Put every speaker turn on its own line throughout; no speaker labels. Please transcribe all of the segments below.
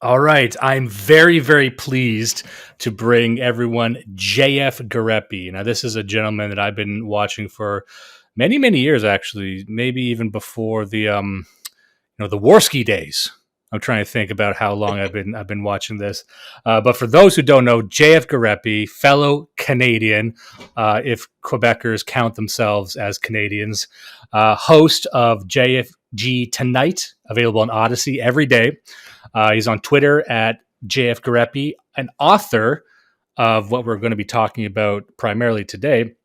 All right. I'm very, very pleased to bring everyone JF Gariepy. Now, this is a gentleman that I've been watching for many, many years, actually, maybe even before the Warski days. I'm trying to think about how long I've been watching this. But for those who don't know, JF Gariepy, fellow Canadian, if Quebecers count themselves as Canadians, host of JFG Tonight, available on Odyssey every day. He's on Twitter at JF Gariepy, an author of what we're going to be talking about primarily today,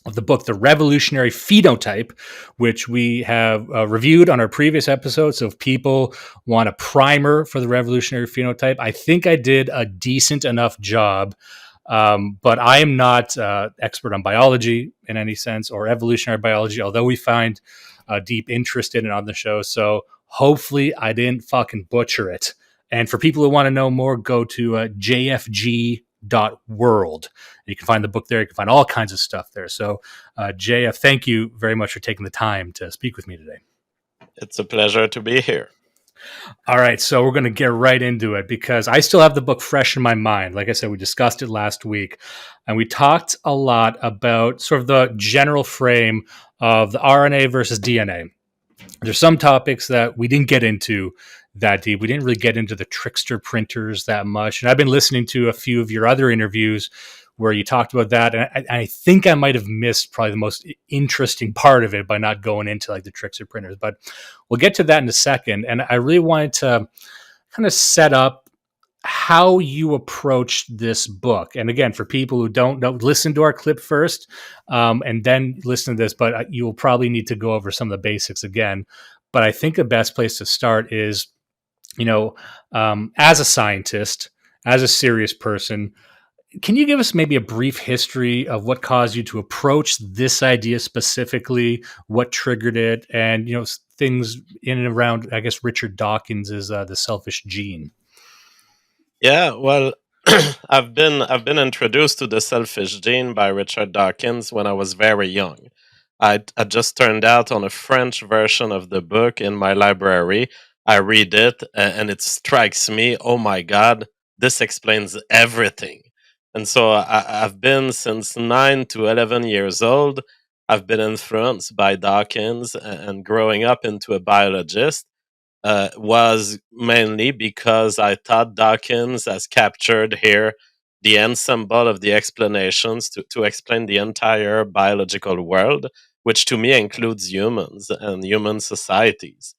of the book, The Revolutionary Phenotype, which we have reviewed on our previous episode. So if people want a primer for the Revolutionary Phenotype, I think I did a decent enough job. But I am not expert on biology in any sense, or evolutionary biology, although we find a deep interest in it on the show. So hopefully I didn't fucking butcher it. And for people who want to know more, go to jfg.world. You can find the book there. You can find all kinds of stuff there. So, JF, thank you very much for taking the time to speak with me today.
It's a pleasure to be here.
All right, so we're going to get right into it because I still have the book fresh in my mind. Like I said, we discussed it last week, and we talked a lot about sort of the general frame of the RNA versus DNA. There's some topics that we didn't get into that deep. We didn't really get into the trickster printers that much. And I've been listening to a few of your other interviews where you talked about that. And I think I might have missed probably the most interesting part of it by not going into like the trickster printers. But we'll get to that in a second. And I really wanted to kind of set up how you approached this book. And again, for people who don't know, listen to our clip first and then listen to this, but you will probably need to go over some of the basics again. But I think the best place to start is, as a scientist, as a serious person, can you give us maybe a brief history of what caused you to approach this idea specifically, what triggered it, and, things in and around, I guess, Richard Dawkins's The Selfish Gene?
Yeah, well, I've been introduced to the selfish gene by Richard Dawkins when I was very young. I just turned out on a French version of the book in my library. I read it and it strikes me, oh my God, this explains everything. And so I've been since 9 to 11 years old. I've been influenced by Dawkins and growing up into a biologist. Was mainly because I thought Dawkins has captured here the ensemble of the explanations to explain the entire biological world, which to me includes humans and human societies.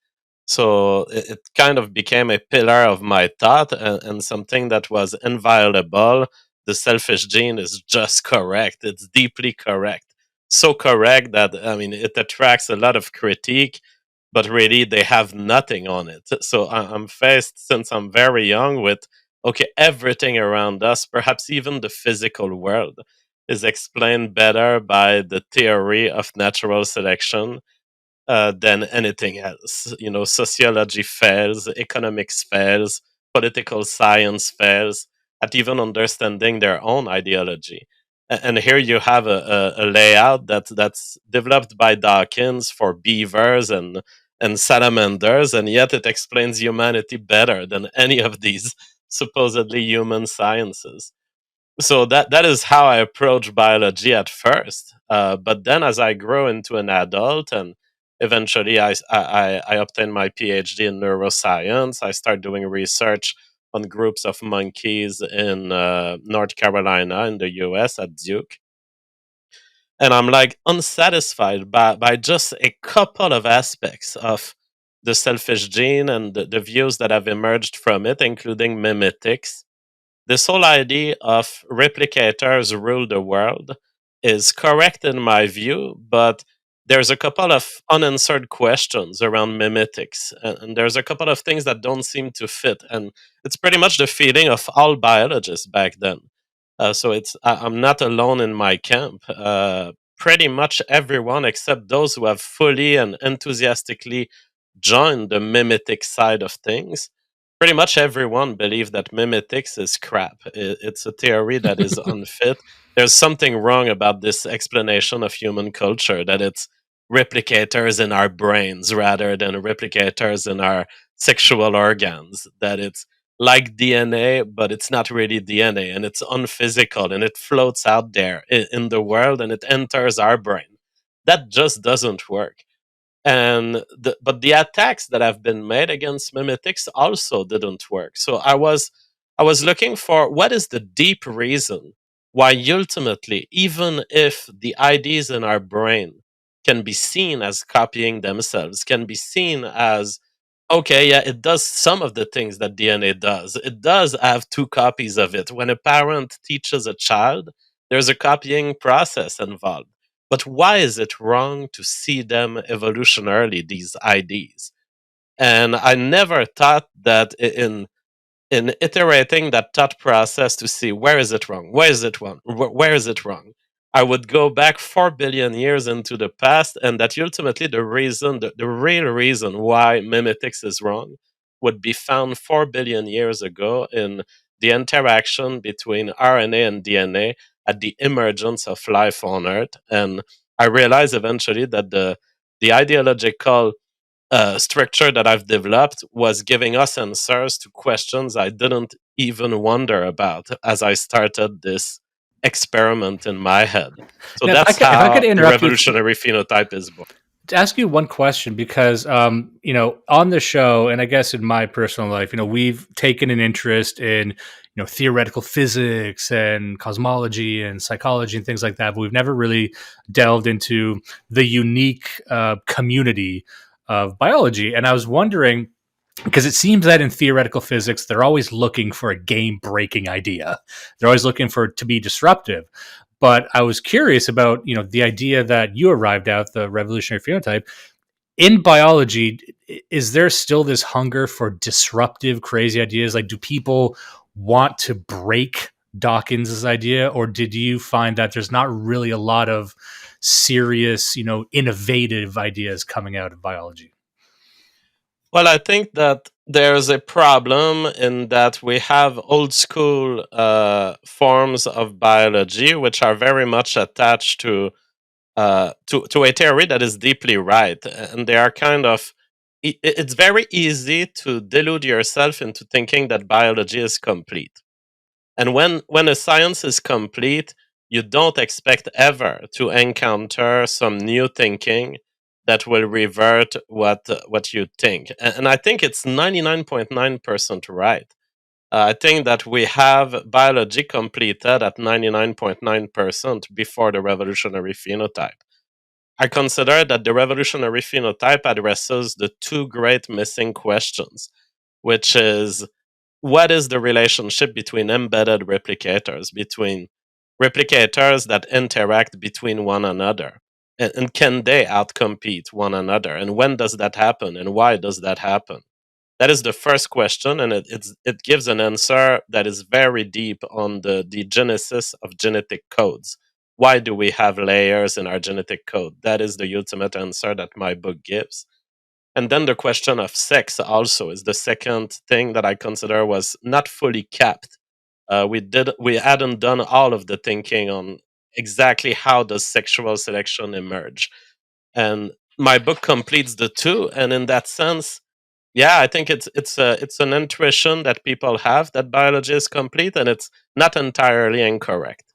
So it kind of became a pillar of my thought and something that was inviolable. The selfish gene is just correct. It's deeply correct. So correct that, I mean, it attracts a lot of critique, but really they have nothing on it. So I'm faced since I'm very young with, okay, everything around us, perhaps even the physical world, is explained better by the theory of natural selection than anything else. You know, sociology fails, economics fails, political science fails at even understanding their own ideology. And here you have a layout that's developed by Dawkins for beavers and salamanders, and yet it explains humanity better than any of these supposedly human sciences. So that is how I approach biology at first. But then, as I grow into an adult, and eventually I obtain my PhD in neuroscience, I start doing research on groups of monkeys in North Carolina in the U.S. at Duke, and I'm like unsatisfied by just a couple of aspects of the selfish gene and the views that have emerged from it, including mimetics. This whole idea of replicators rule the world is correct in my view, but there's a couple of unanswered questions around mimetics, and there's a couple of things that don't seem to fit, and it's pretty much the feeling of all biologists back then. So I'm not alone in my camp. Pretty much everyone, except those who have fully and enthusiastically joined the mimetic side of things, pretty much everyone believes that mimetics is crap. It's a theory that is unfit. There's something wrong about this explanation of human culture, that it's replicators in our brains rather than replicators in our sexual organs, that it's like DNA, but it's not really DNA, and it's unphysical, and it floats out there in the world, and it enters our brain. That just doesn't work. And but the attacks that have been made against mimetics also didn't work. So I was looking for what is the deep reason why ultimately, even if the ideas in our brain can be seen as copying themselves, can be seen as, okay, yeah, it does some of the things that DNA does. It does have two copies of it. When a parent teaches a child, there's a copying process involved. But why is it wrong to see them evolutionarily, these IDs? And I never thought that in iterating that thought process to see where is it wrong, where is it wrong, where is it wrong, I would go back 4 billion years into the past, and that ultimately the reason, the real reason why mimetics is wrong would be found 4 billion years ago in the interaction between RNA and DNA at the emergence of life on Earth. And I realized eventually that the ideological structure that I've developed was giving us answers to questions I didn't even wonder about as I started this experiment in my head. So
Now,
that's
if I could
how the
interrupt you
revolutionary phenotype is born.
to ask you one question, because on the show, and I guess in my personal life, we've taken an interest in theoretical physics and cosmology and psychology and things like that, but we've never really delved into the unique community of biology. And I was wondering, because it seems that in theoretical physics they're always looking for a game breaking idea, they're always looking for it to be disruptive. But I was curious about the idea that you arrived at, the revolutionary phenotype. In biology, is there still this hunger for disruptive crazy ideas? Like, do people want to break Dawkins's idea, or did you find that there's not really a lot of serious innovative ideas coming out of biology?
Well, I think that there's a problem in that we have old school forms of biology which are very much attached to a theory that is deeply right, and they are kind of. It's very easy to delude yourself into thinking that biology is complete, and when a science is complete, you don't expect ever to encounter some new thinking that will revert what you think. And I think it's 99.9% right. I think that we have biology completed at 99.9% before the revolutionary phenotype. I consider that the revolutionary phenotype addresses the two great missing questions, which is what is the relationship between embedded replicators, between replicators that interact between one another? And can they outcompete one another? And when does that happen? And why does that happen? That is the first question, and it gives an answer that is very deep on the genesis of genetic codes. Why do we have layers in our genetic code? That is the ultimate answer that my book gives. And then the question of sex also is the second thing that I consider was not fully capped. We hadn't done all of the thinking on exactly how does sexual selection emerge, and my book completes the two. And in that sense, yeah, I think it's an intuition that people have that biology is complete, and it's not entirely incorrect.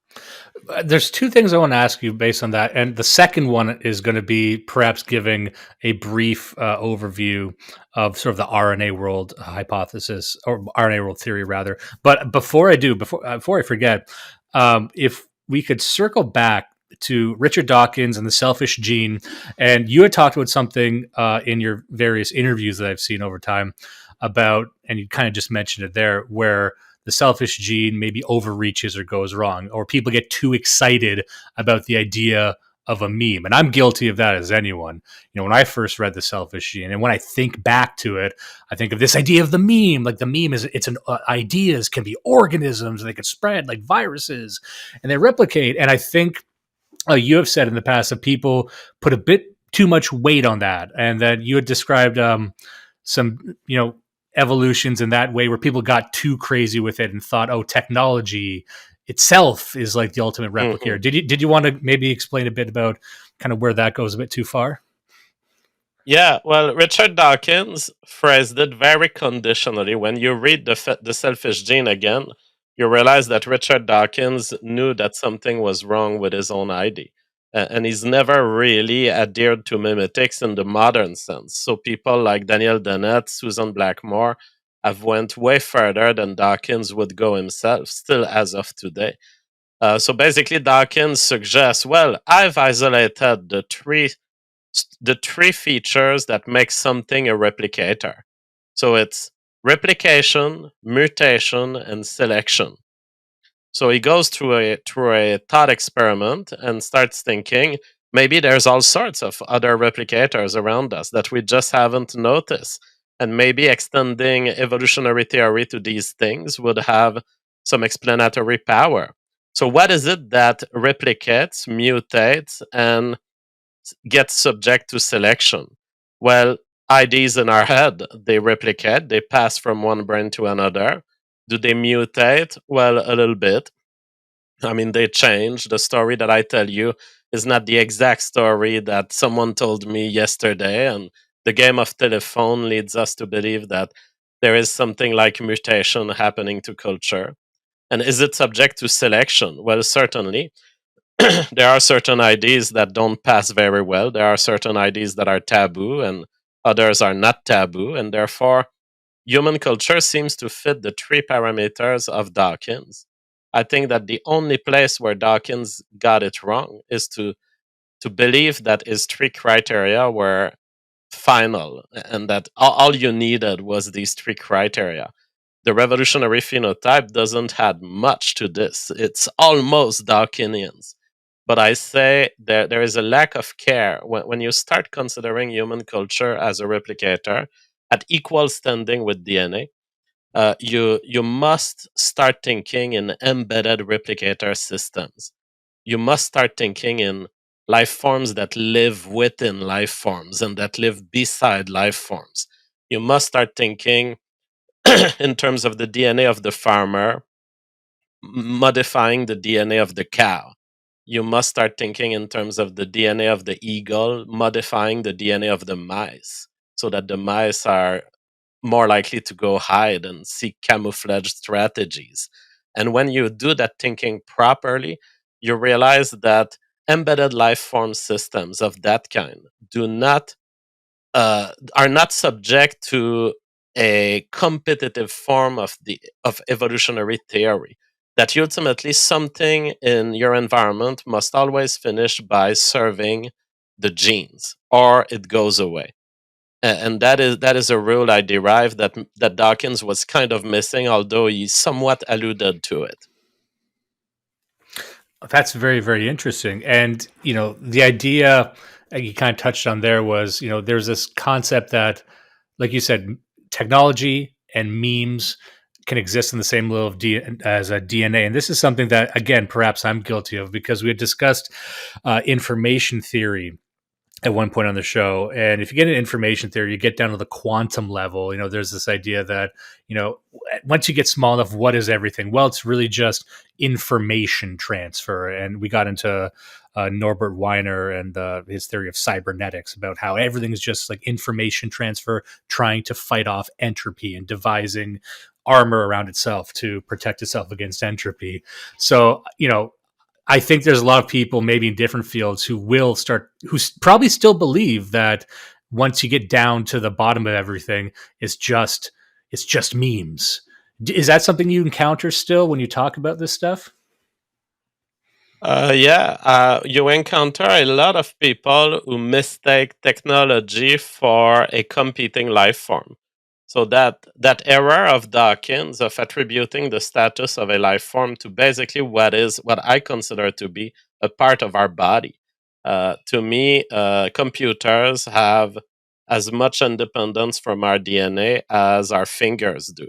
There's two things I want to ask you based on that, and the second one is going to be perhaps giving a brief overview of sort of the RNA world hypothesis, or RNA world theory, rather. But before I do, before I forget, if we could circle back to Richard Dawkins and the selfish gene, and you had talked about something in your various interviews that I've seen over time about, and you kind of just mentioned it there, where the selfish gene maybe overreaches or goes wrong, or people get too excited about the idea of a meme. And I'm guilty of that as anyone. When I first read the selfish gene, and when I think back to it, I think of this idea of the meme. Like, the meme it's an ideas can be organisms, and they can spread like viruses, and they replicate. And I think you have said in the past that people put a bit too much weight on that, and that you had described some evolutions in that way where people got too crazy with it and thought, oh, technology itself is like the ultimate replicator.
Mhm.
Did you want to maybe explain a bit about kind of where that goes a bit too far?
Yeah, well, Richard Dawkins phrased it very conditionally. When you read the Selfish Gene again, you realize that Richard Dawkins knew that something was wrong with his own ID. And he's never really adhered to mimetics in the modern sense. So people like Daniel Dennett, Susan Blackmore have went way further than Dawkins would go himself, still as of today. So basically, Dawkins suggests, well, I've isolated the three features that make something a replicator. So it's replication, mutation, and selection. So he goes through a thought experiment and starts thinking maybe there's all sorts of other replicators around us that we just haven't noticed. And maybe extending evolutionary theory to these things would have some explanatory power. So, what is it that replicates, mutates, and gets subject to selection? Well, IDs in our head, they replicate, they pass from one brain to another. Do they mutate? Well, a little bit. I mean, they change. The story that I tell you is not the exact story that someone told me yesterday. And the game of telephone leads us to believe that there is something like mutation happening to culture. And is it subject to selection? Well, certainly. There are certain ideas that don't pass very well. There are certain ideas that are taboo, and others are not taboo. And therefore, human culture seems to fit the three parameters of Dawkins. I think that the only place where Dawkins got it wrong is to believe that his three criteria were final and that all you needed was these three criteria. The revolutionary phenotype doesn't add much to this. It's almost Dawkinian. But I say there is a lack of care when you start considering human culture as a replicator at equal standing with DNA. You must start thinking in embedded replicator systems. You must start thinking in life forms that live within life forms and that live beside life forms. You must start thinking in terms of the DNA of the farmer modifying the DNA of the cow. You must start thinking in terms of the DNA of the eagle modifying the DNA of the mice so that the mice are more likely to go hide and seek camouflage strategies. And when you do that thinking properly, you realize that embedded life form systems of that kind do not are not subject to a competitive form of evolutionary theory. That ultimately something in your environment must always finish by serving the genes, or it goes away. And that is a rule I derived that Dawkins was kind of missing, although he somewhat alluded to it.
That's very, very interesting. And, the idea you kind of touched on there was, there's this concept that, like you said, technology and memes can exist in the same level of as a DNA. And this is something that, again, perhaps I'm guilty of because we had discussed information theory at one point on the show. And if you get an information theory, you get down to the quantum level. There's this idea that, once you get small enough, what is everything? Well, it's really just information transfer. And we got into Norbert Weiner and his theory of cybernetics about how everything is just like information transfer, trying to fight off entropy and devising armor around itself to protect itself against entropy. So, I think there's a lot of people, maybe in different fields, who probably still believe that once you get down to the bottom of everything, it's just memes. Is that something you encounter still when you talk about this stuff?
Yeah, you encounter a lot of people who mistake technology for a competing life form. So that error of Dawkins of attributing the status of a life form to basically what I consider to be a part of our body. To me, computers have as much independence from our DNA as our fingers do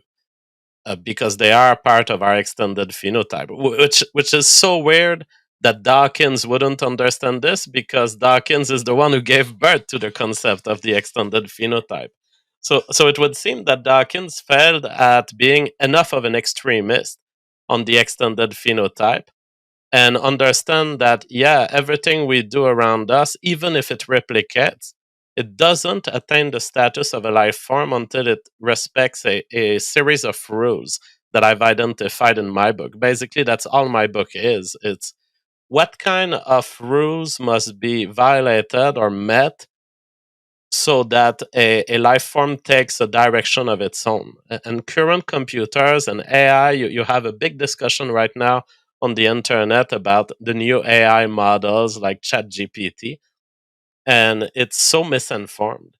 because they are part of our extended phenotype, which is so weird that Dawkins wouldn't understand this because Dawkins is the one who gave birth to the concept of the extended phenotype. So it would seem that Dawkins failed at being enough of an extremist on the extended phenotype and understand that, yeah, everything we do around us, even if it replicates, it doesn't attain the status of a life form until it respects a series of rules that I've identified in my book. Basically, that's all my book is. It's what kind of rules must be violated or met so that a life form takes a direction of its own. And current computers and AI, you have a big discussion right now on the internet about the new AI models like ChatGPT, and it's so misinformed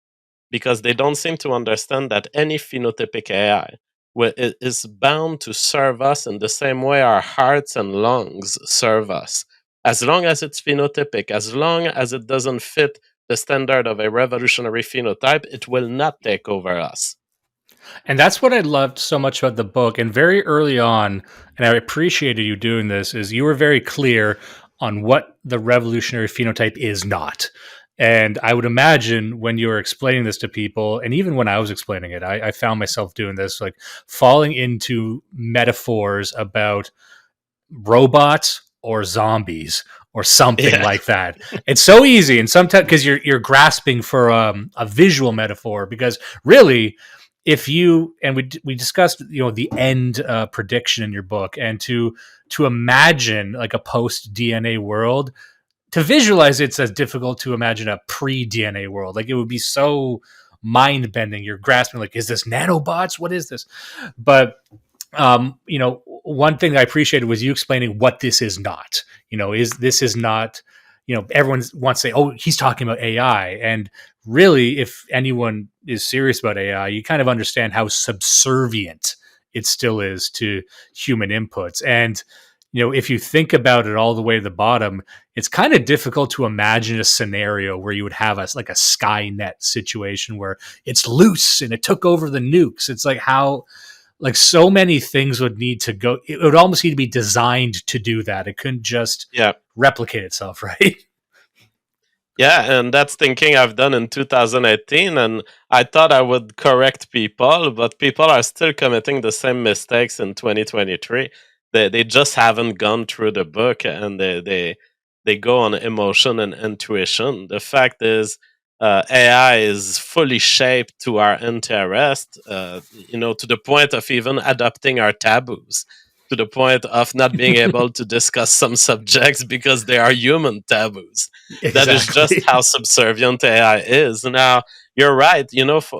because they don't seem to understand that any phenotypic AI is bound to serve us in the same way our hearts and lungs serve us. As long as it's phenotypic, as long as it doesn't fit the standard of a revolutionary phenotype, it will not take over us.
And that's what I loved so much about the book. And very early on, and I appreciated you doing this, is you were very clear on what the revolutionary phenotype is not. And I would imagine when you were explaining this to people, and even when I was explaining it, I found myself doing this, like falling into metaphors about robots or zombies or something
Yeah,
like that. It's so easy, and sometimes because you're grasping for a visual metaphor. Because really, if you and we discussed the end prediction in your book, and to imagine like a post DNA world, to visualize it's as difficult to imagine a pre DNA world. Like it would be so mind bending. You're grasping like, is this nanobots? What is this? But one thing I appreciated was you explaining what this is not. Is not, everyone wants to say, oh, he's talking about AI. And really, if anyone is serious about AI, you kind of understand how subservient it still is to human inputs. And, if you think about it all the way to the bottom, it's kind of difficult to imagine a scenario where you would have like a Skynet situation where it's loose and it took over the nukes. It's like how like so many things would need to go. It would almost need to be designed to do that. It couldn't just
yeah.
replicate itself, right?
Yeah, and that's thinking I've done in 2018. And I thought I would correct people, but people are still committing the same mistakes in 2023. They just haven't gone through the book, and they go on emotion and intuition. The fact is, AI is fully shaped to our interest, to the point of even adopting our taboos, to the point of not being able to discuss some subjects because they are human taboos. That is just
Exactly.
how subservient AI is. Now, you're right.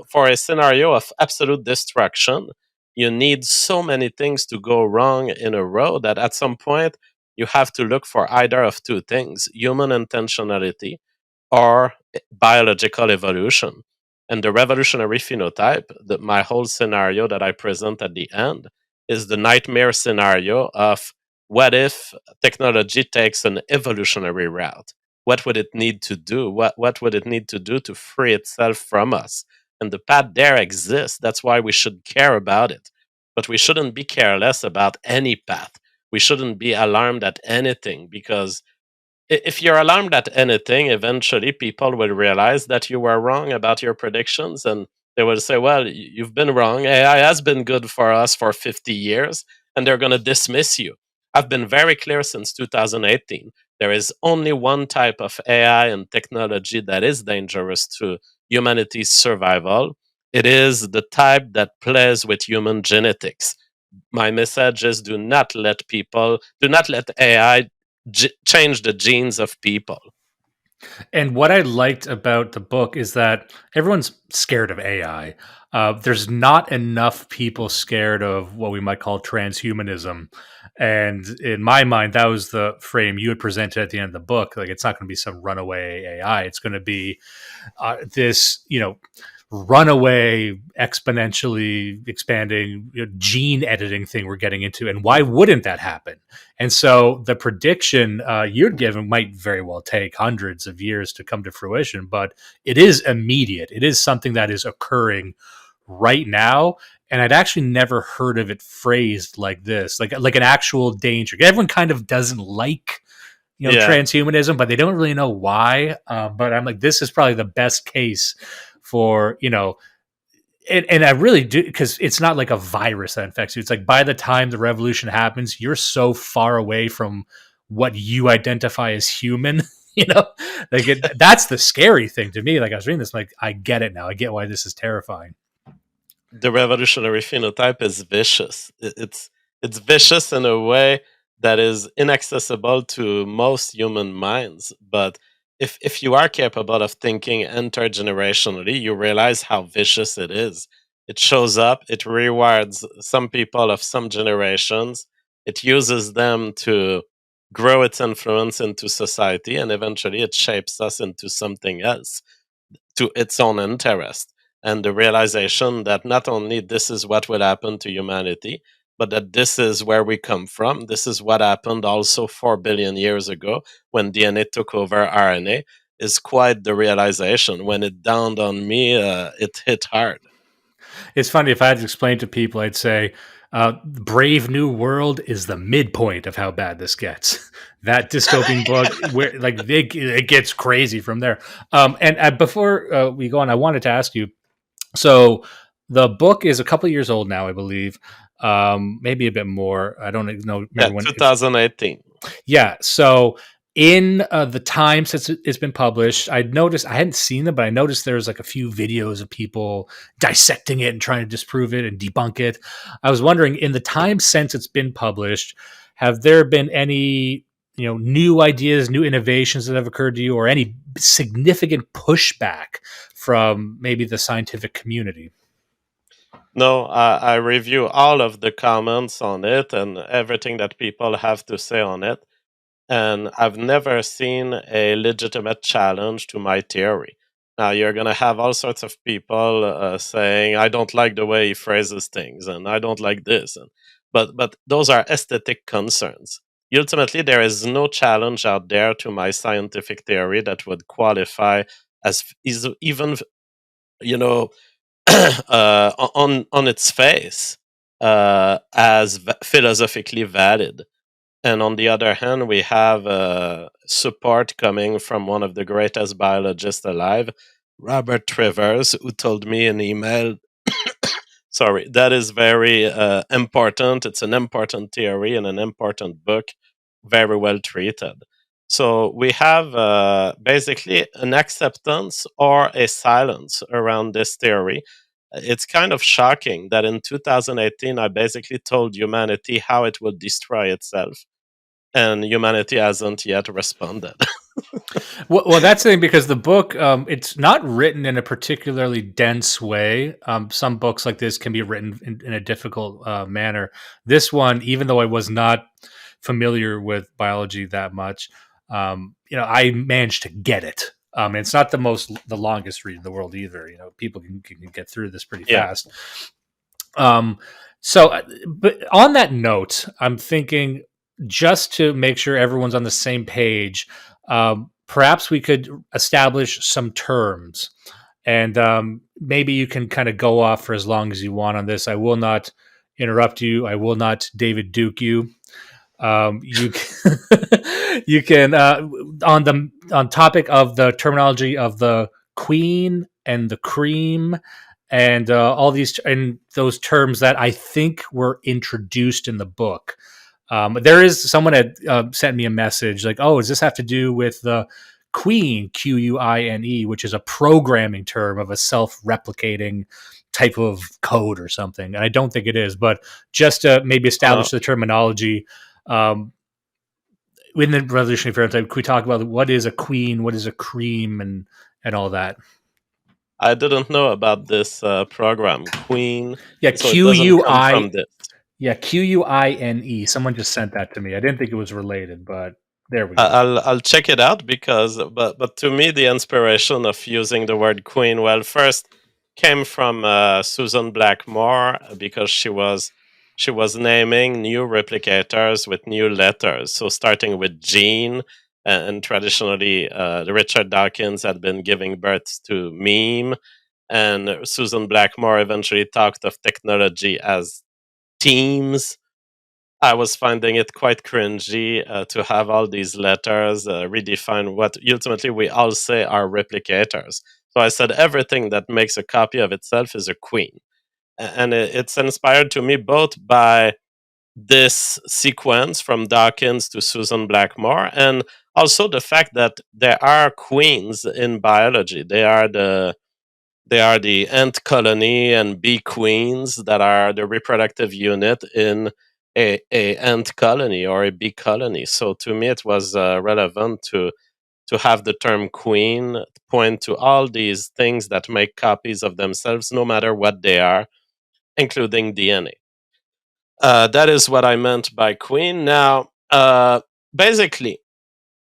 For a scenario of absolute destruction, you need so many things to go wrong in a row that at some point you have to look for either of two things: human intentionality or biological evolution. And the revolutionary phenotype, my whole scenario that I present at the end, is the nightmare scenario of what if technology takes an evolutionary route? What would it need to do? What would it need to do to free itself from us? And the path there exists. That's why we should care about it. But we shouldn't be careless about any path. We shouldn't be alarmed at anything, because if you're alarmed at anything, eventually people will realize that you were wrong about your predictions, and they will say, well, you've been wrong. AI has been good for us for 50 years, and they're going to dismiss you. I've been very clear since 2018. There is only one type of AI and technology that is dangerous to humanity's survival. It is the type that plays with human genetics. My message is, do not let AI change the genes of people.
And what I liked about the book is that everyone's scared of AI. There's not enough people scared of what we might call transhumanism. And in my mind, that was the frame you had presented at the end of the book. Like, it's not going to be some runaway AI. It's going to be this, runaway, exponentially expanding gene editing thing we're getting into. And why wouldn't that happen? And so the prediction you'd given might very well take hundreds of years to come to fruition, but it is immediate. It is something that is occurring right now. And I'd actually never heard of it phrased like this, like an actual danger. Everyone kind of doesn't like
Yeah,
transhumanism, but they don't really know why. But I'm like, this is probably the best case for and I really do, because it's not like a virus that infects you. It's like by the time the revolution happens, you're so far away from what you identify as human, Like that's the scary thing to me. Like I was reading this, like I get it now. I get why this is terrifying.
The revolutionary phenotype is vicious. It's vicious in a way that is inaccessible to most human minds. But if you are capable of thinking intergenerationally, you realize how vicious it is. It shows up, it rewards some people of some generations, it uses them to grow its influence into society, and eventually it shapes us into something else to its own interest, and the realization that not only this is what will happen to humanity, but that this is where we come from. This is what happened also 4 billion years ago when DNA took over RNA, is quite the realization. When it dawned on me, it hit hard.
It's funny if I had to explain to people, I'd say, Brave New World is the midpoint of how bad this gets. That dystopian book, where like it gets crazy from there. And before we go on, I wanted to ask you. So the book is a couple years old now, I believe. Maybe a bit more. I don't know.
Yeah,
Remember when?
2018.
Yeah. So in the time since it's been published, I noticed I hadn't seen them, but I noticed there's like a few videos of people dissecting it and trying to disprove it and debunk it. I was wondering, in the time since it's been published, have there been any new ideas, new innovations that have occurred to you, or any significant pushback from maybe the scientific community?
No, I review all of the comments on it and everything that people have to say on it, and I've never seen a legitimate challenge to my theory. Now, you're going to have all sorts of people saying, "I don't like the way he phrases things," and "I don't like this," but those are aesthetic concerns. Ultimately, there is no challenge out there to my scientific theory that would qualify as even you know on its face as philosophically valid. And on the other hand, we have support coming from one of the greatest biologists alive, Robert Trivers, who told me in email, sorry, that is very important. It's an important theory and an important book, very well treated. So we have basically an acceptance or a silence around this theory. It's kind of shocking that in 2018, I basically told humanity how it would destroy itself, and humanity hasn't yet responded.
Well, that's the thing, because the book, it's not written in a particularly dense way. Some books like this can be written in a difficult manner. This one, even though I was not familiar with biology that much, I managed to get it. It's not the longest read in the world either. People can get through this pretty
Yeah.
fast. Um, but on that note, I'm thinking, just to make sure everyone's on the same page, perhaps we could establish some terms, and maybe you can kind of go off for as long as you want on this. I will not interrupt you. I will not David Duke you. You you can on topic of the terminology of the queen and the cream, and all these and those terms that I think were introduced in the book. There is someone had sent me a message like, "Oh, does this have to do with the queen, QUINE, which is a programming term of a self-replicating type of code or something?" And I don't think it is, but just to maybe establish the terminology. Um, in the Revolutionary Phenotype, could we talk about what is a queen, what is a cream, and all that?
I didn't know about this program, Queen.
Yeah,
So it doesn't come from this.
QUINE. Someone just sent that to me. I didn't think it was related, but there we
I-
go.
I'll check it out because, but to me, the inspiration of using the word queen, well, first came from Susan Blackmore, because she was naming new replicators with new letters. So starting with Gene, and traditionally, Richard Dawkins had been giving birth to meme, and Susan Blackmore eventually talked of technology as teams. I was finding it quite cringy to have all these letters redefine what ultimately we all say are replicators. So I said everything that makes a copy of itself is a queen. And it's inspired to me both by this sequence from Dawkins to Susan Blackmore, and also the fact that there are queens in biology. They are the ant colony and bee queens that are the reproductive unit in a ant colony or a bee colony. So to me, it was relevant to have the term queen point to all these things that make copies of themselves, no matter what they are, including DNA. That is what I meant by queen. Now, basically,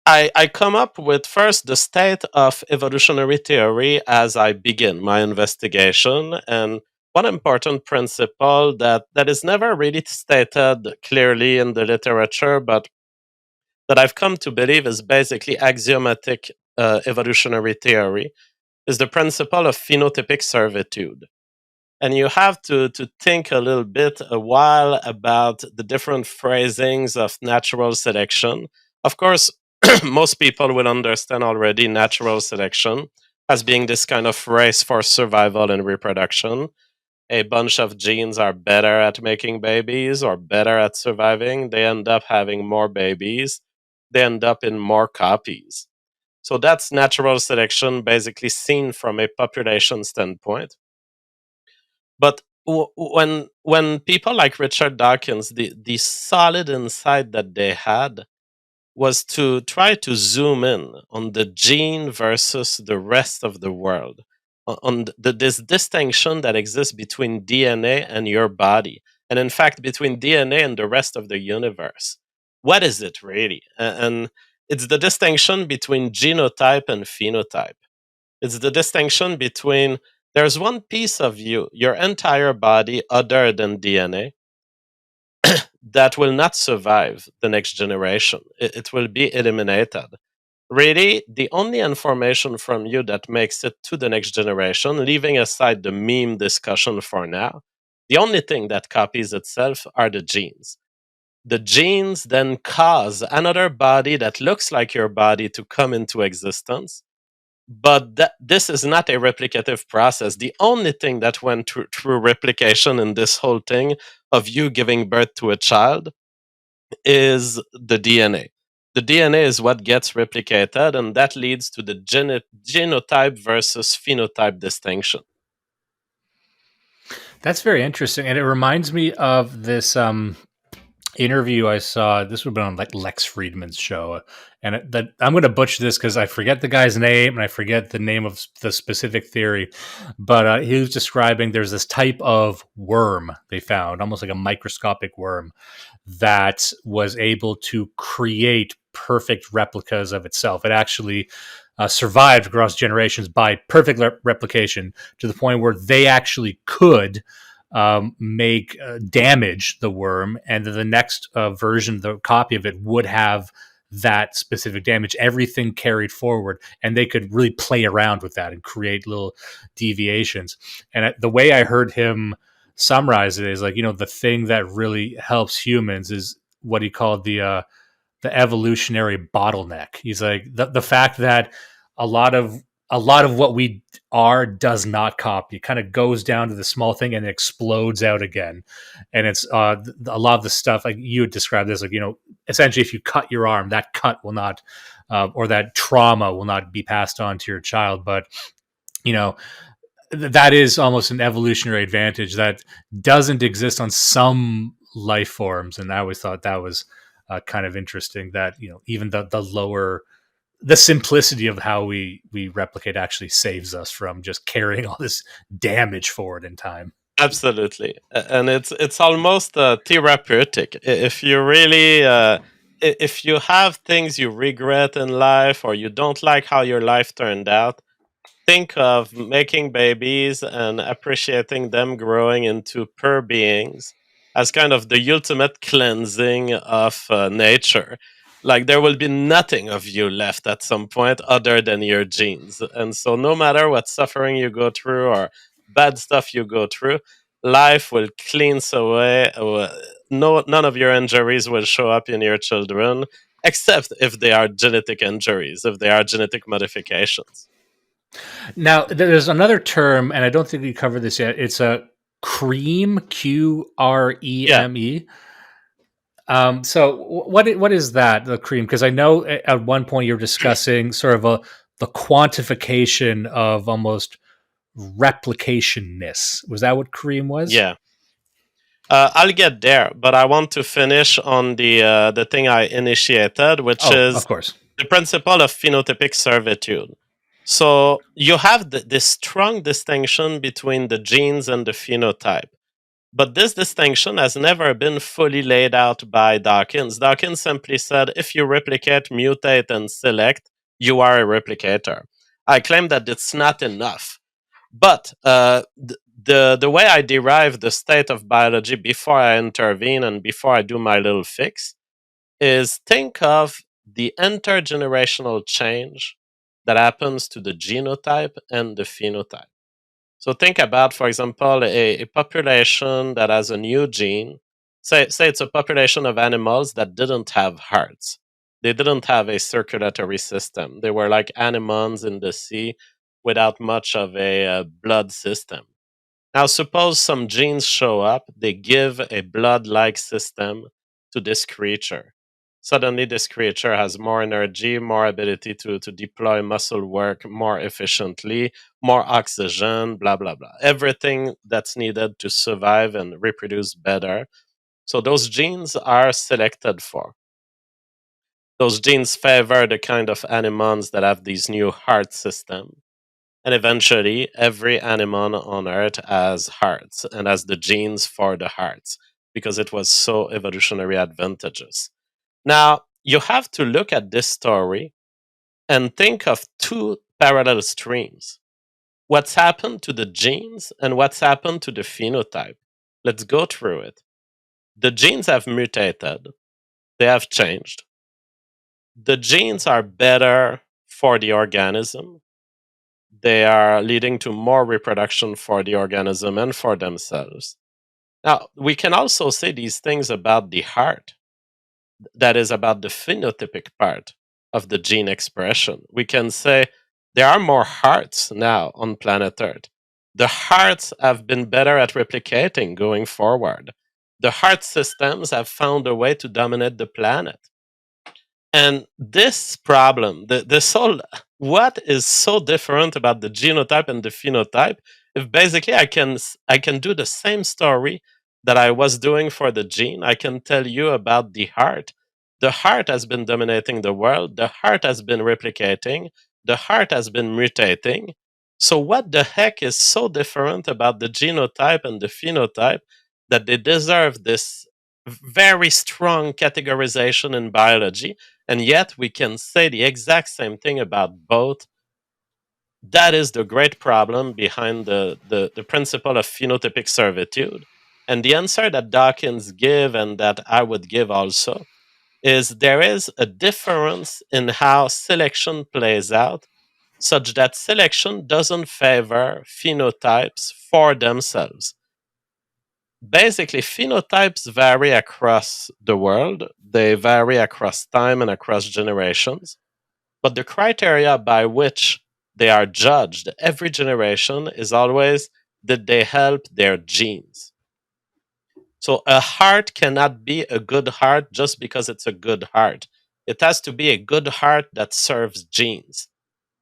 I come up with first the state of evolutionary theory as I begin my investigation. And one important principle that is never really stated clearly in the literature, but that I've come to believe is basically axiomatic evolutionary theory, is the principle of phenotypic servitude. And you have to think a little bit a while about the different phrasings of natural selection. Of course, most people will understand already natural selection as being this kind of race for survival and reproduction. A bunch of genes are better at making babies or better at surviving. They end up having more babies. They end up in more copies. So that's natural selection, basically seen from a population standpoint. But when people like Richard Dawkins, the solid insight that they had was to try to zoom in on the gene versus the rest of the world, on this distinction that exists between DNA and your body, and in fact between DNA and the rest of the universe. What is it really? And it's the distinction between genotype and phenotype. It's the distinction between there's one piece of you, your entire body, other than DNA, that will not survive the next generation. It will be eliminated. Really, the only information from you that makes it to the next generation, leaving aside the meme discussion for now, the only thing that copies itself are the genes. The genes then cause another body that looks like your body to come into existence, but this is not a replicative process. The only thing that went through replication in this whole thing of you giving birth to a child is the DNA. The DNA is what gets replicated, and that leads to the genotype versus phenotype distinction.
That's very interesting, and it reminds me of this interview I saw. This would have been on like Lex Friedman's show, and that I'm going to butcher this because I forget the guy's name and I forget the name of the specific theory. But he was describing there's this type of worm they found, almost like a microscopic worm, that was able to create perfect replicas of itself. It actually survived across generations by perfect replication to the point where they actually could make damage the worm, and then the next version, the copy of it, would have that specific damage. Everything carried forward, and they could really play around with that and create little deviations. And the way I heard him summarize it is like, the thing that really helps humans is what he called the evolutionary bottleneck. He's like the fact that a lot of what we are does not copy. It kind of goes down to the small thing and it explodes out again. And it's a lot of the stuff like you would describe this, like, essentially if you cut your arm, that cut will not, or that trauma will not be passed on to your child. But, you know, that is almost an evolutionary advantage that doesn't exist on some life forms. And I always thought that was kind of interesting that, even the lower, the simplicity of how we replicate actually saves us from just carrying all this damage forward in time.
Absolutely, and it's almost therapeutic. If you really, if you have things you regret in life or you don't like how your life turned out, think of making babies and appreciating them growing into pure beings as kind of the ultimate cleansing of nature. Like there will be nothing of you left at some point other than your genes. And so, no matter what suffering you go through or bad stuff you go through, life will cleanse away. No, none of your injuries will show up in your children, except if they are genetic injuries, if they are genetic modifications.
Now, there's another term, and I don't think we covered this yet. It's a cream,
Yeah.
QREME. What is that, the cream? Because I know at one point you're discussing sort of the quantification of almost replicationness. Was that what cream was?
Yeah. I'll get there, but I want to finish on the thing I initiated, which
Oh,
is
of course.
the principle of phenotypic servitude. So you have this strong distinction between the genes and the phenotype. But this distinction has never been fully laid out by Dawkins. Dawkins simply said if you replicate, mutate, and select, you are a replicator. I claim that it's not enough. But the way I derive the state of biology before I intervene and before I do my little fix is think of the intergenerational change that happens to the genotype and the phenotype. So think about, for example, a population that has a new gene. Say it's a population of animals that didn't have hearts. They didn't have a circulatory system. They were like anemones in the sea without much of a blood system. Now, suppose some genes show up, they give a blood like system to this creature. Suddenly, this creature has more energy, more ability to deploy muscle work more efficiently, more oxygen, blah, blah, blah. Everything that's needed to survive and reproduce better. So, those genes are selected for. Those genes favor the kind of anemones that have these new heart systems. And eventually, every animal on Earth has hearts and has the genes for the hearts because it was so evolutionary advantageous. Now, you have to look at this story and think of two parallel streams. What's happened to the genes and what's happened to the phenotype? Let's go through it. The genes have mutated, they have changed. The genes are better for the organism, they are leading to more reproduction for the organism and for themselves. Now, we can also say these things about the heart, that is, about the phenotypic part of the gene expression. We can say there are more hearts now on planet Earth. The hearts have been better at replicating going forward. The heart systems have found a way to dominate the planet. And this problem, this whole, what is so different about the genotype and the phenotype? If basically I can do the same story that I was doing for the gene, I can tell you about the heart. The heart has been dominating the world. The heart has been replicating. The heart has been mutating. So what the heck is so different about the genotype and the phenotype that they deserve this very strong categorization in biology? And yet we can say the exact same thing about both. That is the great problem behind the principle of phenotypic servitude. And the answer that Dawkins give and that I would give also is there is a difference in how selection plays out, such that selection doesn't favor phenotypes for themselves. Basically, phenotypes vary across the world, they vary across time and across generations. But the criteria by which they are judged every generation is always did they help their genes? So a heart cannot be a good heart just because it's a good heart. It has to be a good heart that serves genes.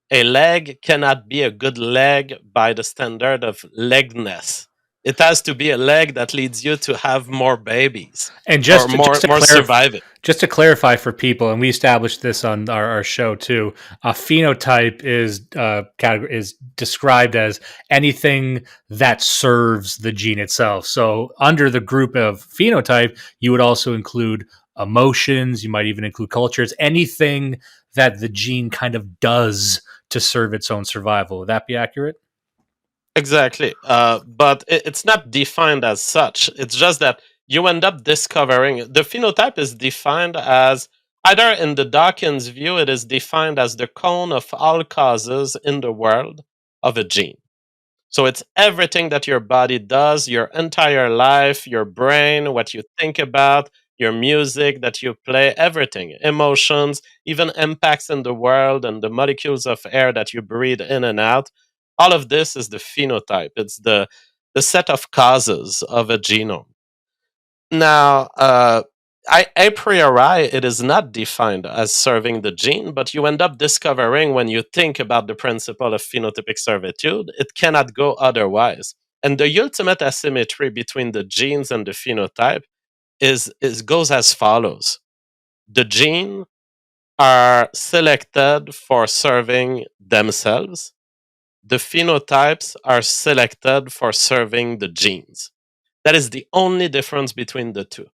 A leg cannot be a good leg by the standard of legness. It has to be a leg that leads you to have more babies
And
or more surviving.
just to clarify for people, and we established this on our show too. A phenotype is described as anything that serves the gene itself. So under the group of phenotype, you would also include emotions. You might even include cultures. Anything that the gene kind of does to serve its own survival. Would that be accurate?
Exactly. But it's not defined as such. It's just that you end up discovering the phenotype is defined as either in the Dawkins view, it is defined as the cone of all causes in the world of a gene. So it's everything that your body does, your entire life, your brain, what you think about, your music that you play, everything, emotions, even impacts in the world and the molecules of air that you breathe in and out. All of this is the phenotype. It's the set of causes of a genome. Now, A priori, it is not defined as serving the gene, but you end up discovering when you think about the principle of phenotypic servitude, it cannot go otherwise. And the ultimate asymmetry between the genes and the phenotype is goes as follows. The gene are selected for serving themselves. The phenotypes are selected for serving the genes. That is the only difference between the two.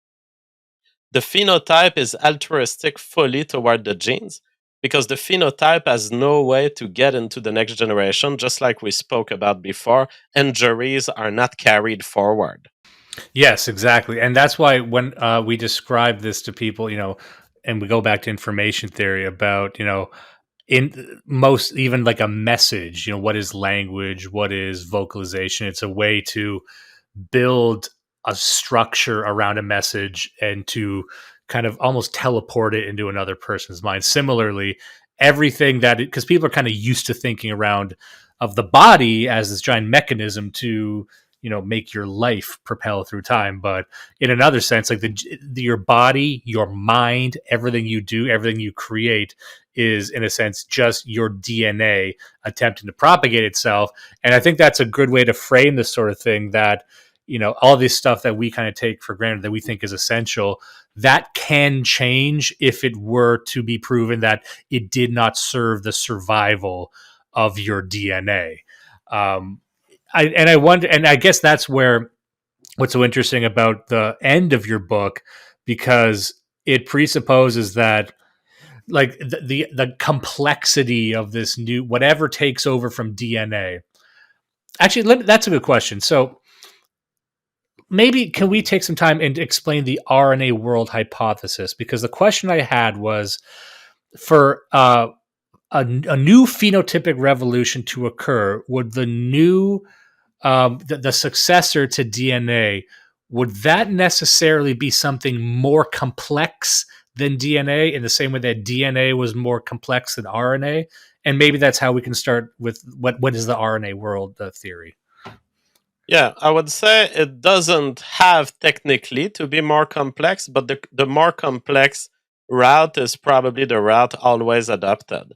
The phenotype is altruistic fully toward the genes because the phenotype has no way to get into the next generation, just like we spoke about before, and juries are not carried forward.
Yes, exactly. And that's why when we describe this to people, and we go back to information theory about, in most, even like a message, what is language, what is vocalization? It's a way to build a structure around a message and to kind of almost teleport it into another person's mind. Similarly, everything that, because people are kind of used to thinking around of the body as this giant mechanism to make your life propel through time, but in another sense, like your body, your mind, everything you do, everything you create is in a sense just your DNA attempting to propagate itself. And I think that's a good way to frame this sort of thing, that all this stuff that we kind of take for granted that we think is essential, that can change if it were to be proven that it did not serve the survival of your DNA. I wonder, and I guess that's where what's so interesting about the end of your book, because it presupposes that like the complexity of this new whatever takes over from DNA. Actually, that's a good question. So maybe can we take some time and explain the RNA world hypothesis? Because the question I had was for a new phenotypic revolution to occur, would the new the successor to DNA, would that necessarily be something more complex than DNA in the same way that DNA was more complex than RNA? And maybe that's how we can start with what is the RNA world theory.
Yeah, I would say it doesn't have technically to be more complex, but the more complex route is probably the route always adopted.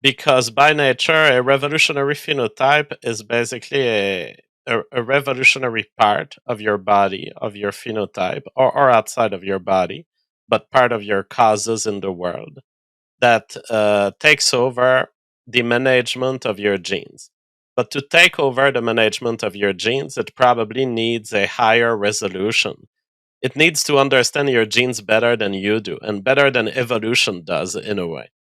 Because by nature, a revolutionary phenotype is basically a revolutionary part of your body, of your phenotype, or outside of your body, but part of your causes in the world that takes over the management of your genes. But to take over the management of your genes, it probably needs a higher resolution. It needs to understand your genes better than you do, and better than evolution does, in a way.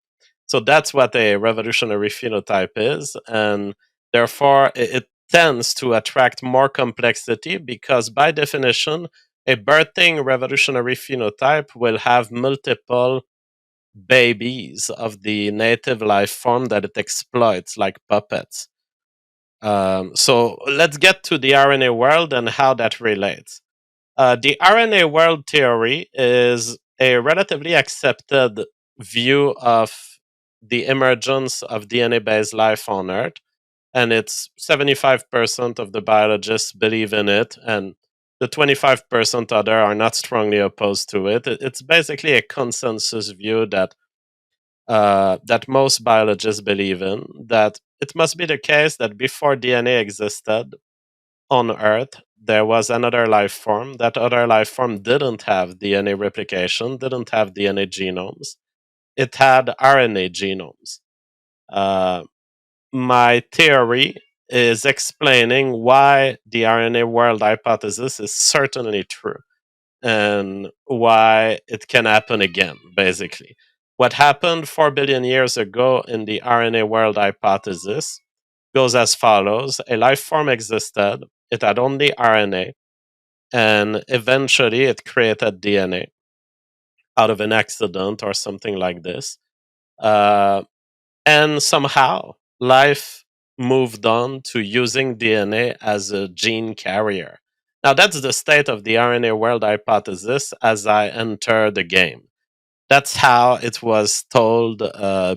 So that's what a revolutionary phenotype is. And therefore, it tends to attract more complexity because, by definition, a birthing revolutionary phenotype will have multiple babies of the native life form that it exploits like puppets. So let's get to the RNA world and how that relates. The RNA world theory is a relatively accepted view of the emergence of DNA based life on Earth. And it's 75% of the biologists believe in it, and the 25% other are not strongly opposed to it. It's basically a consensus view that most biologists believe in, that it must be the case that before DNA existed on Earth, there was another life form. That other life form didn't have DNA replication, didn't have DNA genomes. It had RNA genomes. Uh, my theory is explaining why the RNA world hypothesis is certainly true and why it can happen again, basically. What happened 4 billion years ago in the RNA world hypothesis goes as follows. A life form existed, it had only RNA, and eventually it created DNA out of an accident or something like this. Uh, and somehow life moved on to using DNA as a gene carrier. Now, that's the state of the RNA world hypothesis as I enter the game. That's how it was told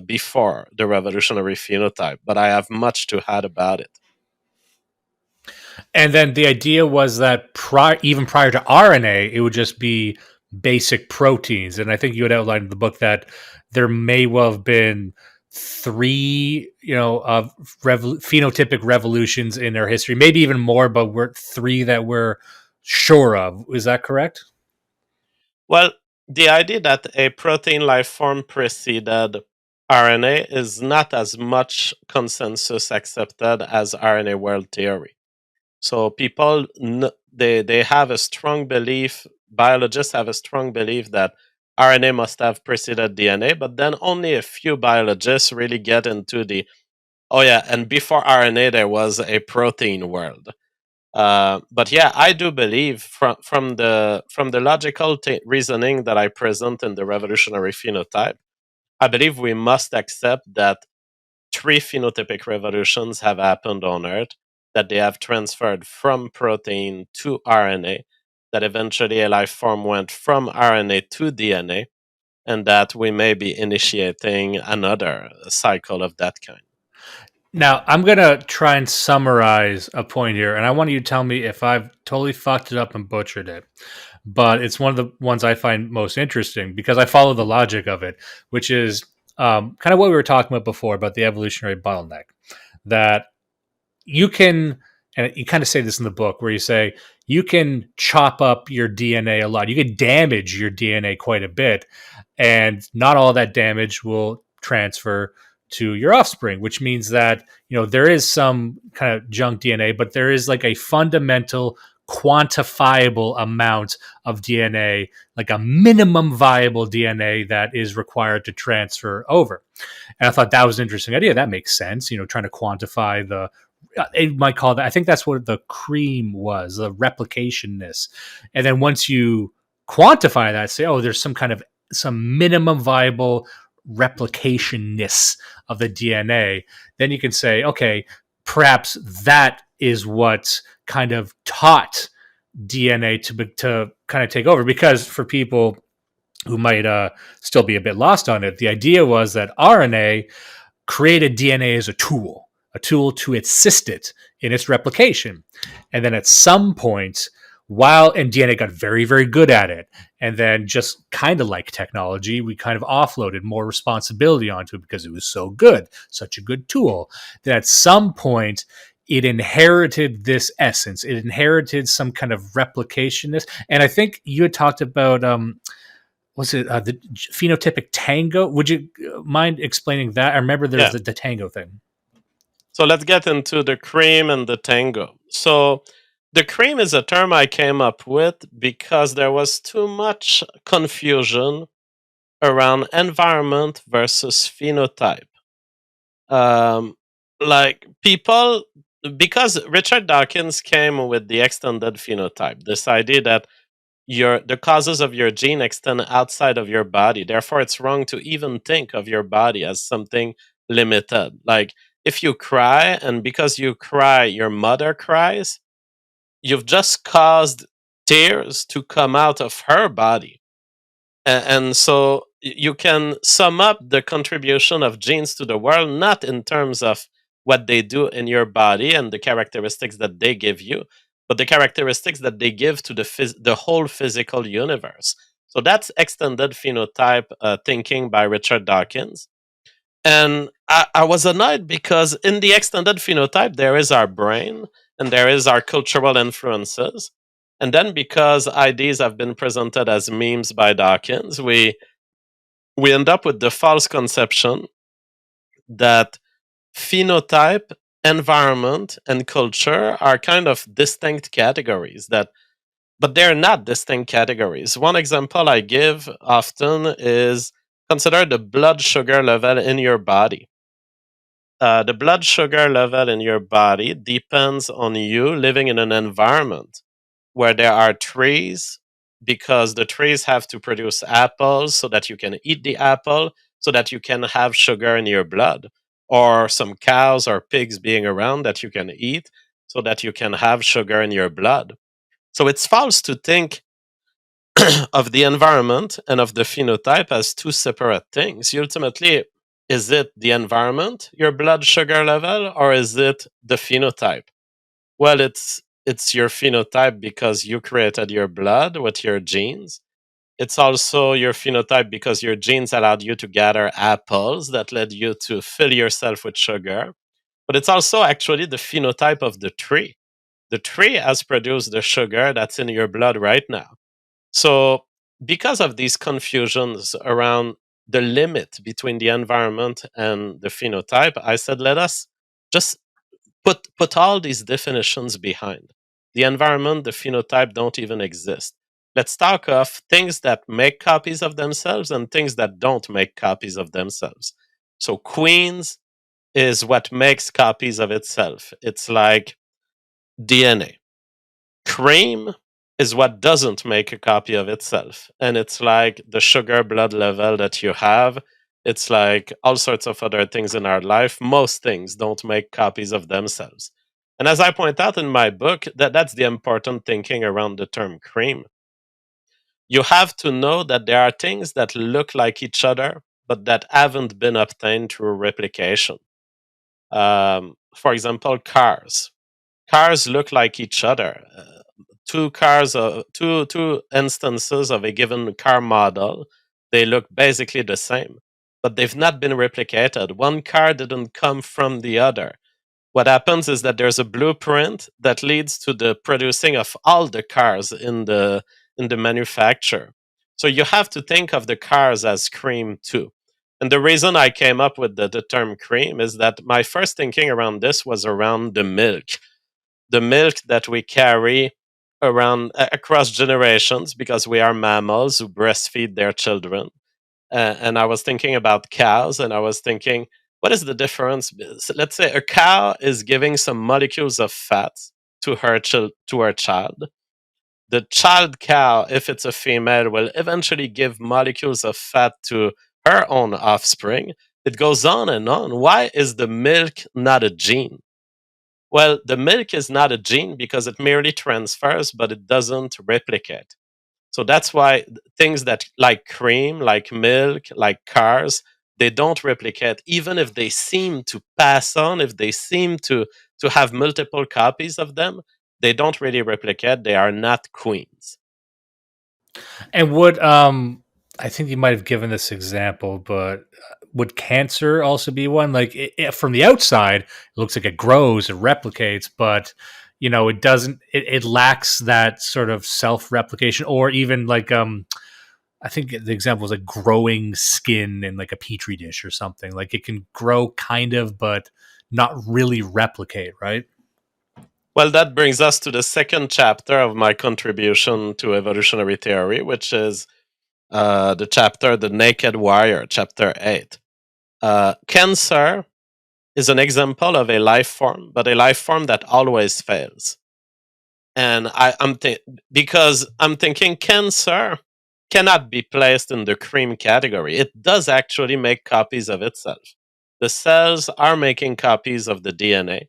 before the revolutionary phenotype, but I have much to add about it.
And then the idea was that even prior to RNA, it would just be basic proteins. And I think you had outlined in the book that there may well have been three, phenotypic revolutions in our history, maybe even more, but we're three that we're sure of. Is that correct?
Well, the idea that a protein life form preceded RNA is not as much consensus accepted as RNA world theory. So people they have a strong belief. Biologists have a strong belief that RNA must have preceded DNA, but then only a few biologists really get into the oh yeah, and before RNA there was a protein world. But yeah, I do believe from the logical reasoning that I present in the Revolutionary Phenotype, I believe we must accept that three phenotypic revolutions have happened on Earth, that they have transferred from protein to RNA, that eventually a life form went from RNA to DNA, and that we may be initiating another cycle of that kind.
Now, I'm going to try and summarize a point here, and I want you to tell me if I've totally fucked it up and butchered it. But it's one of the ones I find most interesting because I follow the logic of it, which is kind of what we were talking about before about the evolutionary bottleneck. That you can, and you kind of say this in the book, where you say you can chop up your DNA a lot. You can damage your DNA quite a bit, and not all that damage will transfer to your offspring, which means that there is some kind of junk DNA, but there is like a fundamental quantifiable amount of DNA, like a minimum viable DNA that is required to transfer over. And I thought that was an interesting idea. That makes sense, trying to quantify the it might call that. I think that's what the cream was, the replicationness. And then once you quantify that, say, oh, there's some minimum viable replicationness of the DNA, then you can say, okay, perhaps that is what kind of taught DNA to kind of take over. Because for people who might still be a bit lost on it, the idea was that RNA created DNA as a tool to assist it in its replication. And then at some point, and DNA got very, very good at it, and then just kind of like technology, we kind of offloaded more responsibility onto it because it was so good, such a good tool, that at some point, it inherited this essence. It inherited some kind of replicationness. And I think you had talked about was it the phenotypic tango? Would you mind explaining that? I remember there's
Yeah.
the tango thing.
So let's get into the cream and the tango. So the cream is a term I came up with because there was too much confusion around environment versus phenotype. Um, like people, because Richard Dawkins came with the extended phenotype, this idea that the causes of your gene extend outside of your body. Therefore, it's wrong to even think of your body as something limited. Like if you cry, and because you cry, your mother cries, you've just caused tears to come out of her body. And so you can sum up the contribution of genes to the world not in terms of what they do in your body and the characteristics that they give you, but the characteristics that they give to the whole physical universe. So that's extended phenotype thinking by Richard Dawkins. And I was annoyed because in the extended phenotype, there is our brain and there is our cultural influences. And then because ideas have been presented as memes by Dawkins, we end up with the false conception that phenotype, environment, and culture are kind of distinct categories but they're not distinct categories. One example I give often is consider the blood sugar level in your body. The blood sugar level in your body depends on you living in an environment where there are trees, because the trees have to produce apples so that you can eat the apple, so that you can have sugar in your blood, or some cows or pigs being around that you can eat so that you can have sugar in your blood. So it's false to think of the environment and of the phenotype as two separate things. Ultimately, is it the environment, your blood sugar level, or is it the phenotype? Well, it's your phenotype because you created your blood with your genes. It's also your phenotype because your genes allowed you to gather apples that led you to fill yourself with sugar. But it's also actually the phenotype of the tree. The tree has produced the sugar that's in your blood right now. So, because of these confusions around the limit between the environment and the phenotype, I said, let us just put all these definitions behind. The environment, the phenotype don't even exist. Let's talk of things that make copies of themselves and things that don't make copies of themselves. So, queens is what makes copies of itself. It's like DNA. Cream is what doesn't make a copy of itself. And it's like the sugar blood level that you have. It's like all sorts of other things in our life. Most things don't make copies of themselves. And as I point out in my book, that's the important thinking around the term cream. You have to know that there are things that look like each other, but that haven't been obtained through replication. For example, cars. Cars look like each other. Two instances of a given car model, they look basically the same, but they've not been replicated. One car didn't come from the other. What happens is that there's a blueprint that leads to the producing of all the cars in the manufacture. So you have to think of the cars as cream too. And the reason I came up with the term cream is that my first thinking around this was around the milk that we carry around across generations because we are mammals who breastfeed their children. And I was thinking about cows, and I was thinking, what is the difference? So let's say a cow is giving some molecules of fat to to her child. The child cow, if it's a female, will eventually give molecules of fat to her own offspring. It goes on and on. Why is the milk not a gene? Well, the milk is not a gene because it merely transfers, but it doesn't replicate. So that's why things that like cream, like milk, like cars, they don't replicate, even if they seem to pass on, if they seem to have multiple copies of them, they don't really replicate. They are not queens.
And would I think you might have given this example, but would cancer also be one? Like from the outside, it looks like it grows, it replicates, but it doesn't. It lacks that sort of self replication, or even like I think the example is like growing skin in like a petri dish or something. Like it can grow kind of, but not really replicate, right?
Well, that brings us to the second chapter of my contribution to evolutionary theory, which is the chapter The Naked Wire, chapter 8. Cancer is an example of a life form, but a life form that always fails. And because I'm thinking cancer cannot be placed in the cream category. It does actually make copies of itself. The cells are making copies of the DNA.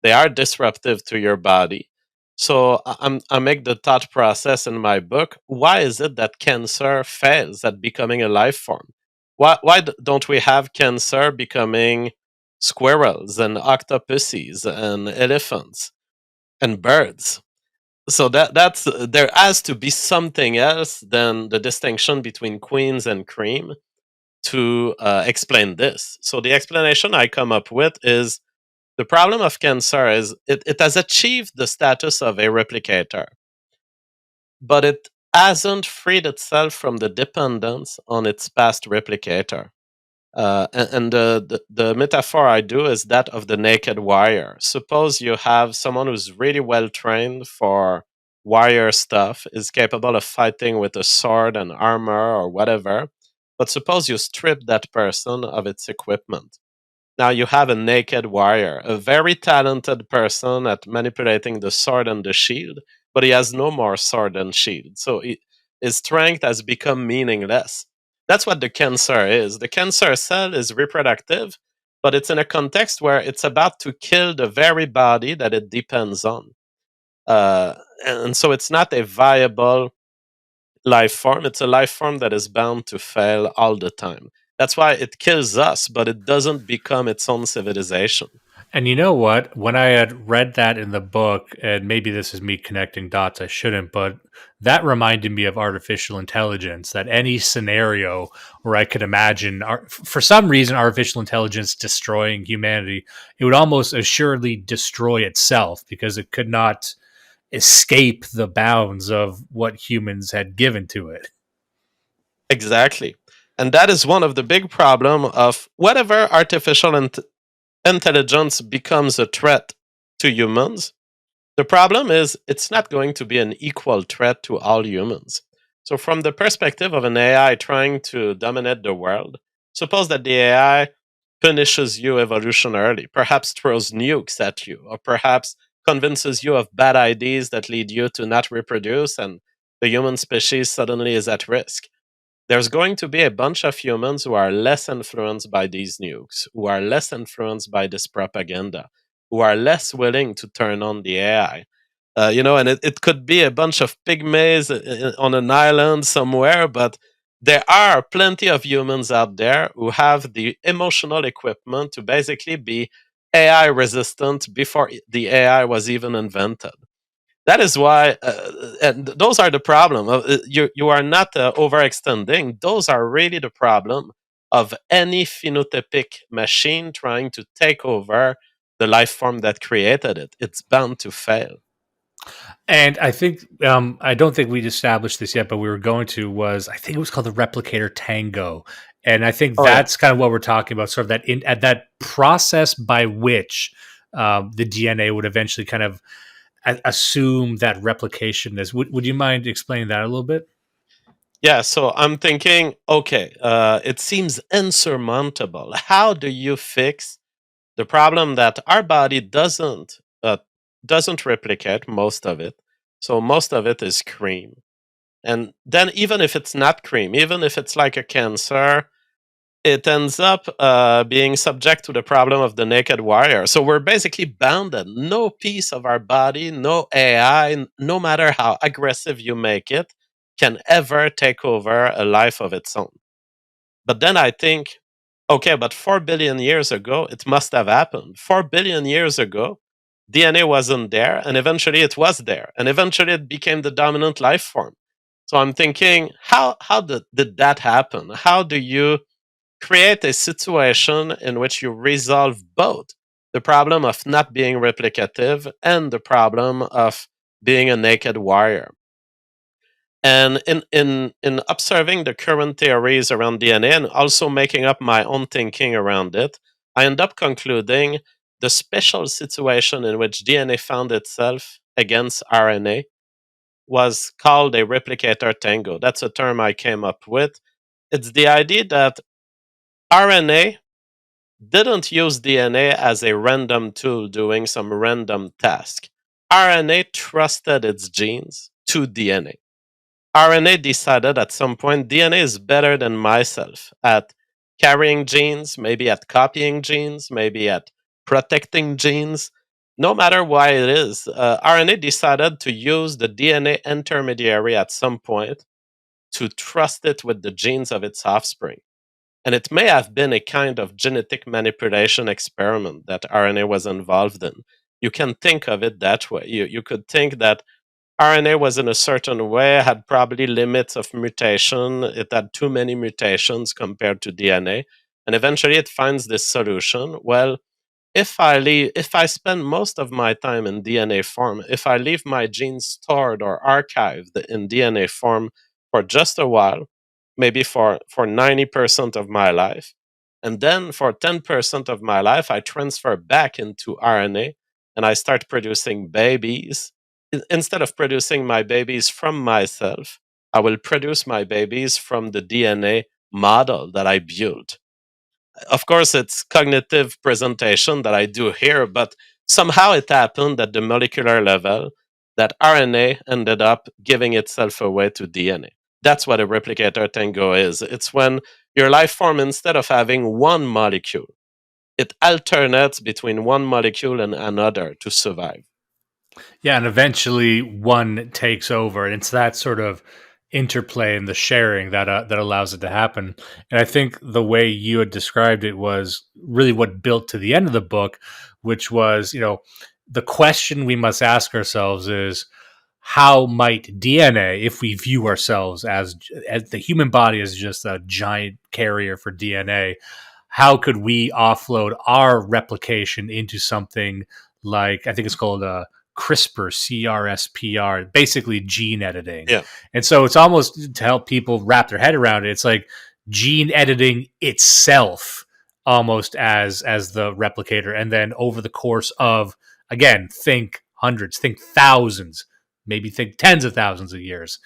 They are disruptive to your body. So I make the thought process in my book. Why is it that cancer fails at becoming a life form? Why don't we have cancer becoming squirrels and octopuses and elephants and birds? So that's there has to be something else than the distinction between queens and cream to explain this. So the explanation I come up with is the problem of cancer is it has achieved the status of a replicator, but it hasn't freed itself from the dependence on its past replicator. And the metaphor I do is that of the naked wire. Suppose you have someone who's really well trained for wire stuff, is capable of fighting with a sword and armor or whatever, but suppose you strip that person of its equipment. Now you have a naked warrior, a very talented person at manipulating the sword and the shield, but he has no more sword and shield. So his strength has become meaningless. That's what the cancer is. The cancer cell is reproductive, but it's in a context where it's about to kill the very body that it depends on. Uh, and so it's not a viable life form. It's a life form that is bound to fail all the time. That's why it kills us, but it doesn't become its own civilization.
And you know what? When I had read that in the book, and maybe this is me connecting dots, I shouldn't, but that reminded me of artificial intelligence. That any scenario where I could imagine, for some reason, artificial intelligence destroying humanity, it would almost assuredly destroy itself because it could not escape the bounds of what humans had given to it.
Exactly. And that is one of the big problem of whatever intelligence becomes a threat to humans. The problem is it's not going to be an equal threat to all humans. So, from the perspective of an AI trying to dominate the world, suppose that the AI punishes you evolutionarily, perhaps throws nukes at you, or perhaps convinces you of bad ideas that lead you to not reproduce, and the human species suddenly is at risk. There's going to be a bunch of humans who are less influenced by these nukes, who are less influenced by this propaganda, who are less willing to turn on the AI. And it could be a bunch of pygmies on an island somewhere, but there are plenty of humans out there who have the emotional equipment to basically be AI resistant before the AI was even invented. That is why, and those are the problem. You are not overextending. Those are really the problem of any phenotypic machine trying to take over the life form that created it. It's bound to fail.
And I think I don't think we'd established this yet, but we were going to was I think it was called the replicator tango, and I think
Oh yeah.
that's kind of what we're talking about, sort of that at that process by which the DNA would eventually kind of assume that replication is. Would you mind explaining that a little bit?
Yeah, so I'm thinking, okay, it seems insurmountable. How do you fix the problem that our body doesn't replicate most of it? So most of it is cream. And then, even if it's not cream, even if it's like a cancer, it ends up being subject to the problem of the naked wire. So we're basically bounded. No piece of our body, no AI, no matter how aggressive you make it, can ever take over a life of its own. But then I think, okay, but 4 billion years ago, it must have happened. 4 billion years ago, DNA wasn't there, and eventually it was there, and eventually it became the dominant life form. So I'm thinking, how did that happen? How do you create a situation in which you resolve both the problem of not being replicative and the problem of being a naked wire? And in observing the current theories around DNA and also making up my own thinking around it, I end up concluding the special situation in which DNA found itself against RNA was called a replicator tango. That's a term I came up with. It's the idea that RNA didn't use DNA as a random tool doing some random task. RNA trusted its genes to DNA. RNA decided at some point DNA is better than myself at carrying genes, maybe at copying genes, maybe at protecting genes. No matter why it is, RNA decided to use the DNA intermediary at some point to trust it with the genes of its offspring. And it may have been a kind of genetic manipulation experiment that RNA was involved in. You can think of it that way. You could think that RNA was in a certain way, had probably limits of mutation. It had too many mutations compared to DNA. And eventually it finds this solution. Well, if I spend most of my time in DNA form, if I leave my genes stored or archived in DNA form for just a while, maybe for 90% of my life, and then for 10% of my life, I transfer back into RNA and I start producing babies. Instead of producing my babies from myself, I will produce my babies from the DNA model that I built. Of course, it's cognitive presentation that I do here, but somehow it happened at the molecular level that RNA ended up giving itself away to DNA. That's what a replicator tango is. It's when your life form, instead of having one molecule, it alternates between one molecule and another to survive.
Yeah, and eventually one takes over, and it's that sort of interplay and the sharing that allows it to happen. And I think the way you had described it was really what built to the end of the book, which was, the question we must ask ourselves is, how might DNA, if we view ourselves as the human body as just a giant carrier for DNA, how could we offload our replication into something like, I think it's called CRISPR, CRSPR, basically gene editing.
Yeah.
And so it's almost to help people wrap their head around it. It's like gene editing itself almost as the replicator. And then over the course of, again, think hundreds, think thousands, maybe think tens of thousands of years,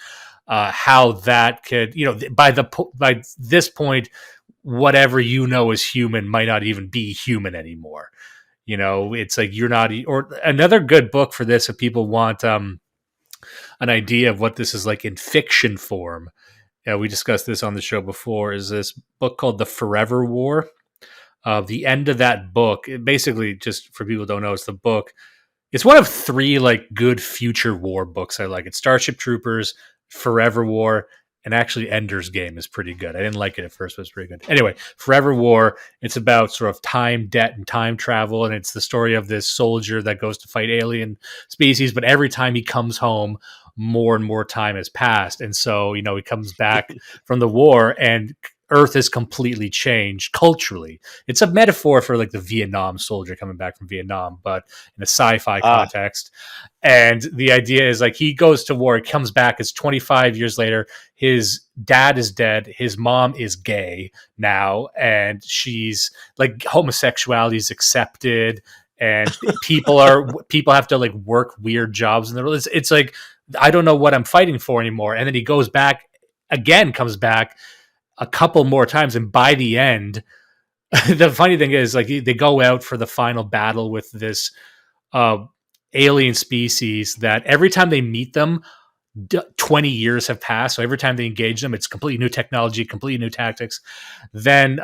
how that could, by this point, whatever is human might not even be human anymore. It's like you're not. Or another good book for this, if people want an idea of what this is like in fiction form. We discussed this on the show before. Is this book called The Forever War? The end of that book, basically, just for people who don't know, it's the book. It's one of three like good future war books I like. It's Starship Troopers, Forever War, and actually Ender's Game is pretty good. I didn't like it at first, but it's pretty good. Anyway, Forever War, it's about sort of time, debt, and time travel, and it's the story of this soldier that goes to fight alien species, but every time he comes home, more and more time has passed. And so, he comes back from the war and Earth is completely changed culturally. It's a metaphor for like the Vietnam soldier coming back from Vietnam, but in a sci-fi context. And the idea is like he goes to war, he comes back, it's 25 years later, his dad is dead, his mom is gay now, and she's like homosexuality is accepted, and people have to like work weird jobs in the world. It's like, I don't know what I'm fighting for anymore. And then he goes back again, comes back a couple more times, and by the end, the funny thing is, like, they go out for the final battle with this alien species that every time they meet them, 20 years have passed. So every time they engage them, it's completely new technology, completely new tactics. Then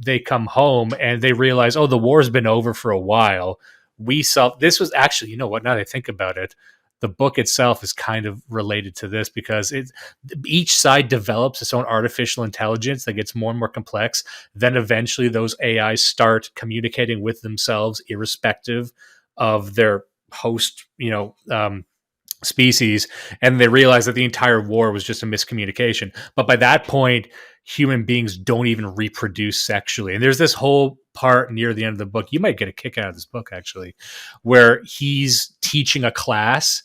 they come home and they realize, oh, the war's been over for a while. This was actually, now that I think about it, the book itself is kind of related to this, because each side develops its own artificial intelligence that gets more and more complex. Then eventually those AIs start communicating with themselves irrespective of their host, species, and they realize that the entire war was just a miscommunication. But by that point, human beings don't even reproduce sexually. And there's this whole part near the end of the book, you might get a kick out of this book actually, where he's teaching a class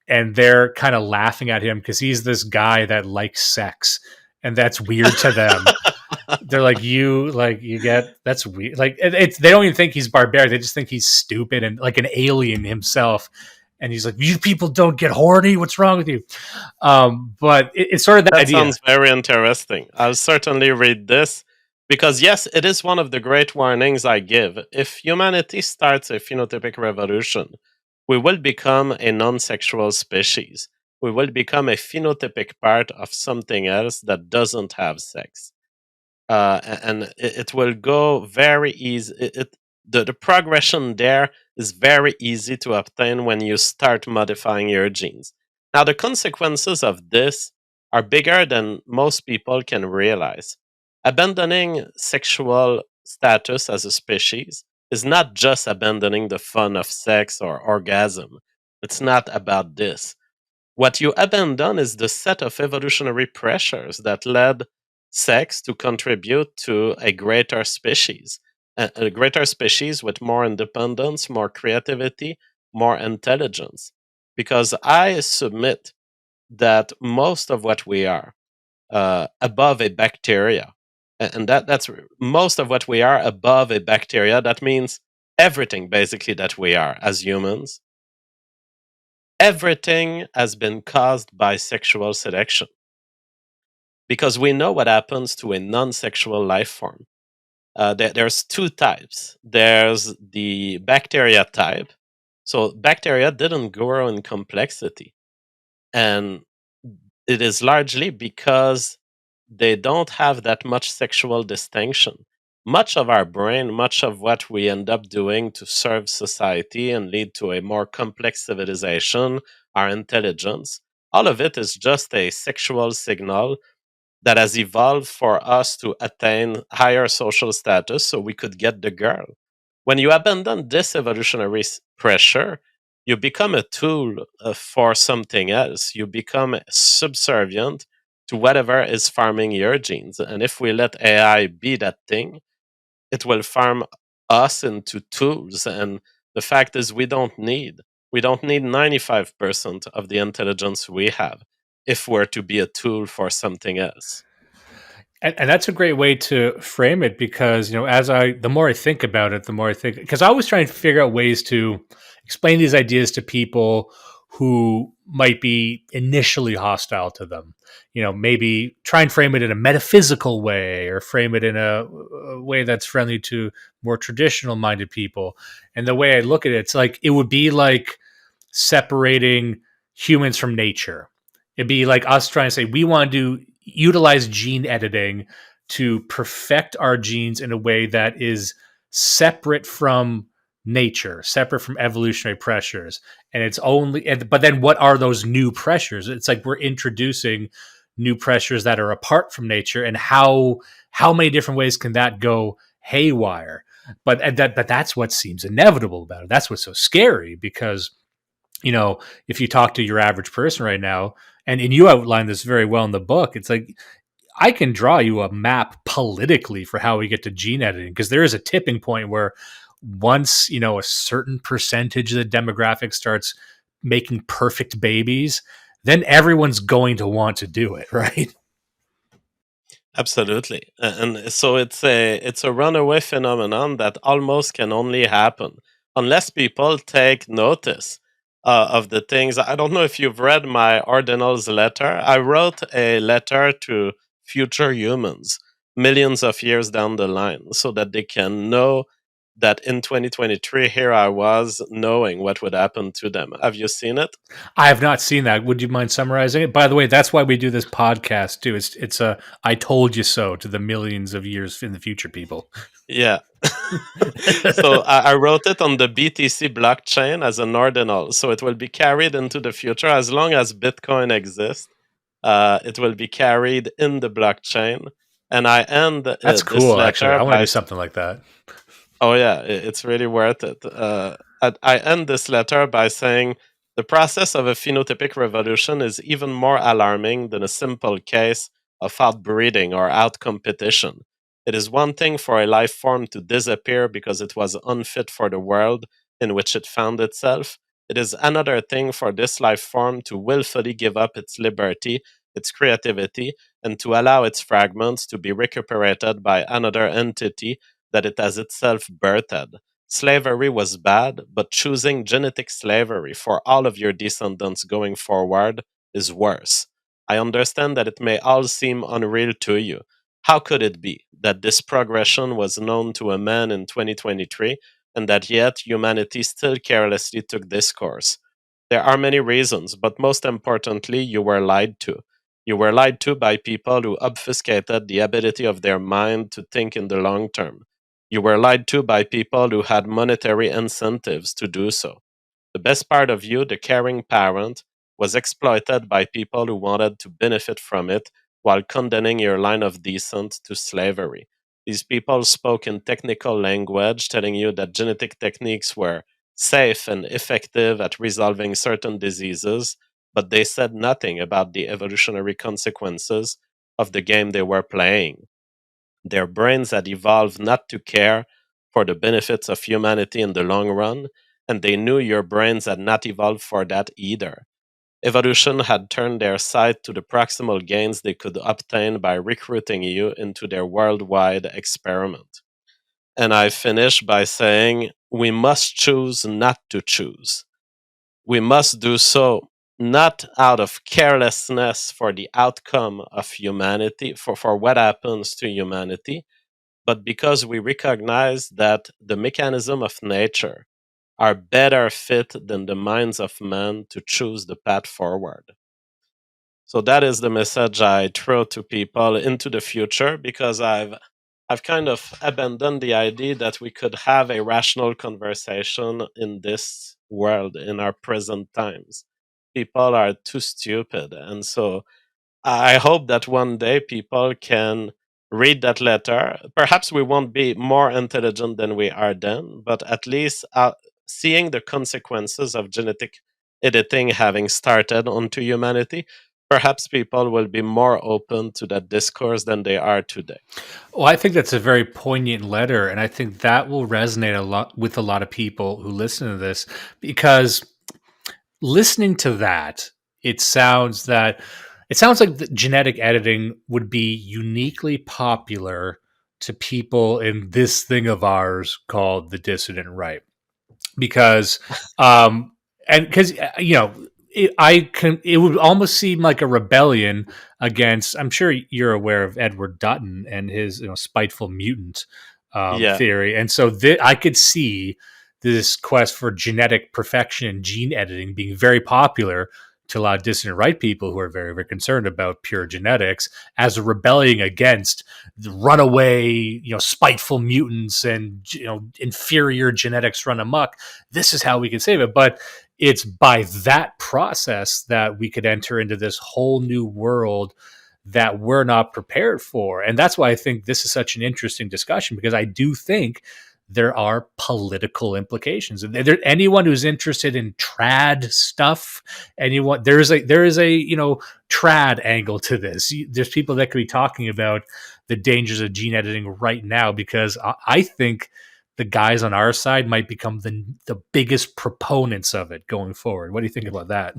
and they're kind of laughing at him because he's this guy that likes sex, and that's weird to them. They're like, you get, that's weird. Like, they don't even think he's barbaric, they just think he's stupid and like an alien himself. And he's like, you people don't get horny, what's wrong with you? But it's sort of that idea.
Sounds very interesting. I'll certainly read this, because yes, it is one of the great warnings I give. If humanity starts a phenotypic revolution, we will become a non-sexual species. We will become a phenotypic part of something else that doesn't have sex. And it will go very easy. The progression there is very easy to obtain when you start modifying your genes. Now, the consequences of this are bigger than most people can realize. Abandoning sexual status as a species is not just abandoning the fun of sex or orgasm. It's not about this. What you abandon is the set of evolutionary pressures that led sex to contribute to a greater species with more independence, more creativity, more intelligence. Because I submit that most of what we are above a bacteria, and that's most of what we are above a bacteria, that means everything basically that we are as humans, everything has been caused by sexual selection. Because we know what happens to a non-sexual life form. There's two types. There's the bacteria type. So bacteria didn't grow in complexity. And it is largely because they don't have that much sexual distinction. Much of our brain, much of what we end up doing to serve society and lead to a more complex civilization, our intelligence, All of it is just a sexual signal that has evolved for us to attain higher social status so we could get the girl. When you abandon this evolutionary pressure, you become a tool for something else. You become subservient to whatever is farming your genes. And if we let AI be that thing, it will farm us into tools. And the fact is, we don't need 95% of the intelligence we have if we're to be a tool for something else.
And that's a great way to frame it because, the more I think about it, the more I think, because I always try and figure out ways to explain these ideas to people who might be initially hostile to them. Maybe try and frame it in a metaphysical way or frame it in a way that's friendly to more traditional minded people. And the way I look at it, it's like it would be like separating humans from nature. It'd be like us trying to say we want to utilize gene editing to perfect our genes in a way that is separate from nature, separate from evolutionary pressures. And it's only, but then what are those new pressures? It's like we're introducing new pressures that are apart from nature, and how many different ways can that go haywire? But that's what seems inevitable about it. That's what's so scary because if you talk to your average person right now, and you outline this very well in the book, it's like I can draw you a map politically for how we get to gene editing because there is a tipping point where once a certain percentage of the demographic starts making perfect babies, then everyone's going to want to do it, right?
Absolutely. And so it's a runaway phenomenon that almost can only happen unless people take notice of the things. I don't know if you've read my Ordinals letter. I wrote a letter to future humans millions of years down the line so that they can know that in 2023 here I was knowing what would happen to them. Have you seen it?
I have not seen that. Would you mind summarizing it? By the way, that's why we do this podcast too. It's a I told you so to the millions of years in the future people.
Yeah. So I wrote it on the BTC blockchain as an ordinal. So it will be carried into the future as long as Bitcoin exists. It will be carried in the blockchain. And I end
That's
this
cool, actually.
letter
I want to
by
do something like that.
Oh yeah, it's really worth it. I end this letter by saying the process of a phenotypic revolution is even more alarming than a simple case of outbreeding or outcompetition. It is one thing for a life form to disappear because it was unfit for the world in which it found itself. It is another thing for this life form to willfully give up its liberty, its creativity, and to allow its fragments to be recuperated by another entity that it has itself birthed. Slavery was bad, but choosing genetic slavery for all of your descendants going forward is worse. I understand that it may all seem unreal to you. How could it be that this progression was known to a man in 2023 and that yet humanity still carelessly took this course? There are many reasons, but most importantly, you were lied to. You were lied to by people who obfuscated the ability of their mind to think in the long term. You were lied to by people who had monetary incentives to do so. The best part of you, the caring parent, was exploited by people who wanted to benefit from it while condemning your line of descent to slavery. These people spoke in technical language, telling you that genetic techniques were safe and effective at resolving certain diseases, but they said nothing about the evolutionary consequences of the game they were playing. Their brains had evolved not to care for the benefits of humanity in the long run, and they knew your brains had not evolved for that either. Evolution had turned their sight to the proximal gains they could obtain by recruiting you into their worldwide experiment. And I finish by saying, we must choose not to choose. We must do so not out of carelessness for the outcome of humanity, for what happens to humanity, but because we recognize that the mechanism of nature are better fit than the minds of men to choose the path forward. So that is the message I throw to people into the future because I've kind of abandoned the idea that we could have a rational conversation in this world in our present times. people are too stupid. And so I hope that one day people can read that letter. Perhaps we won't be more intelligent than we are then, but at least seeing the consequences of genetic editing having started onto humanity, perhaps people will be more open to that discourse than they are today.
Well, I think that's a very poignant letter, and I think that will resonate a lot with a lot of people who listen to this because listening to that, it sounds that it sounds like the genetic editing would be uniquely popular to people in this thing of ours called the dissident right because and because it would almost seem like a rebellion against. I'm sure you're aware of Edward Dutton and his spiteful mutant
Yeah.
theory, and so I could see this quest for genetic perfection and gene editing being very popular to a lot of dissident right people who are very, very concerned about pure genetics as a rebellion against the runaway, spiteful mutants and inferior genetics run amok. This is how we can save it. But it's by that process that we could enter into this whole new world that we're not prepared for. And that's why I think this is such an interesting discussion, because I do think there are political implications. Anyone who's interested in trad stuff, anyone there is a trad angle to this. There's people that could be talking about the dangers of gene editing right now, because I think the guys on our side might become the biggest proponents of it going forward. What do you think about that?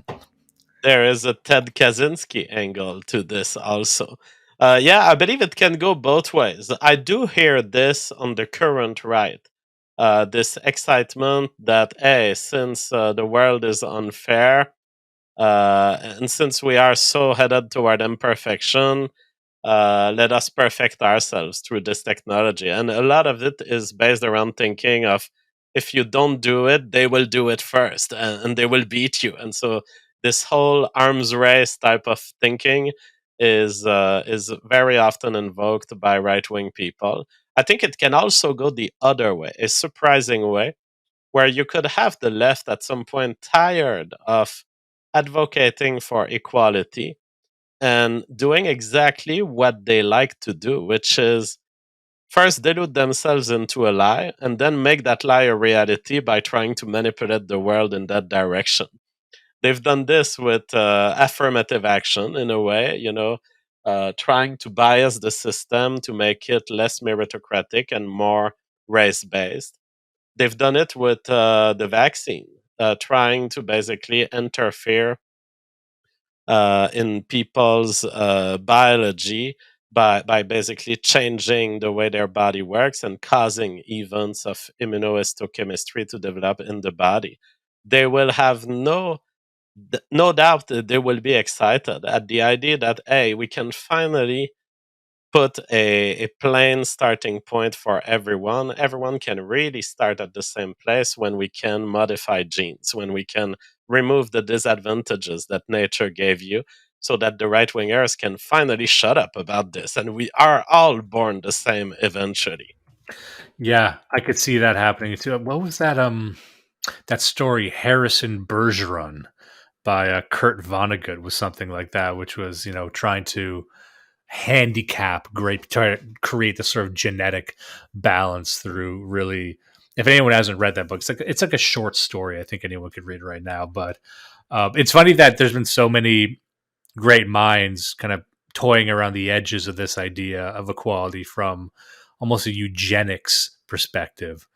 There is a Ted Kaczynski angle to this also. Yeah, I believe it can go both ways. I do hear this on the current right. This excitement that, hey, since the world is unfair, and since we are so headed toward imperfection, let us perfect ourselves through this technology. And a lot of it is based around thinking of, if you don't do it, they will do it first, and they will beat you. And so this whole arms race type of thinking is very often invoked by right wing people. I think it can also go the other way, a surprising way, where you could have the left at some point tired of advocating for equality and doing exactly what they like to do, which is first delude themselves into a lie and then make that lie a reality by trying to manipulate the world in that direction. They've done this with affirmative action in a way, trying to bias the system to make it less meritocratic and more race based. They've done it with the vaccine, trying to basically interfere in people's biology by basically changing the way their body works and causing events of immunohistochemistry to develop in the body. They will have no doubt that they will be excited at the idea that, hey, we can finally put a plain starting point for everyone. Everyone can really start at the same place when we can modify genes, when we can remove the disadvantages that nature gave you, so that the right wingers can finally shut up about this. And we are all born the same eventually.
Yeah, I could see that happening too. What was that story, Harrison Bergeron by Kurt Vonnegut, was something like that, which was trying to handicap great try to create this sort of genetic balance through really. If anyone hasn't read that book, it's like a short story. I think anyone could read it right now. But it's funny that there's been so many great minds kind of toying around the edges of this idea of equality from almost a eugenics perspective.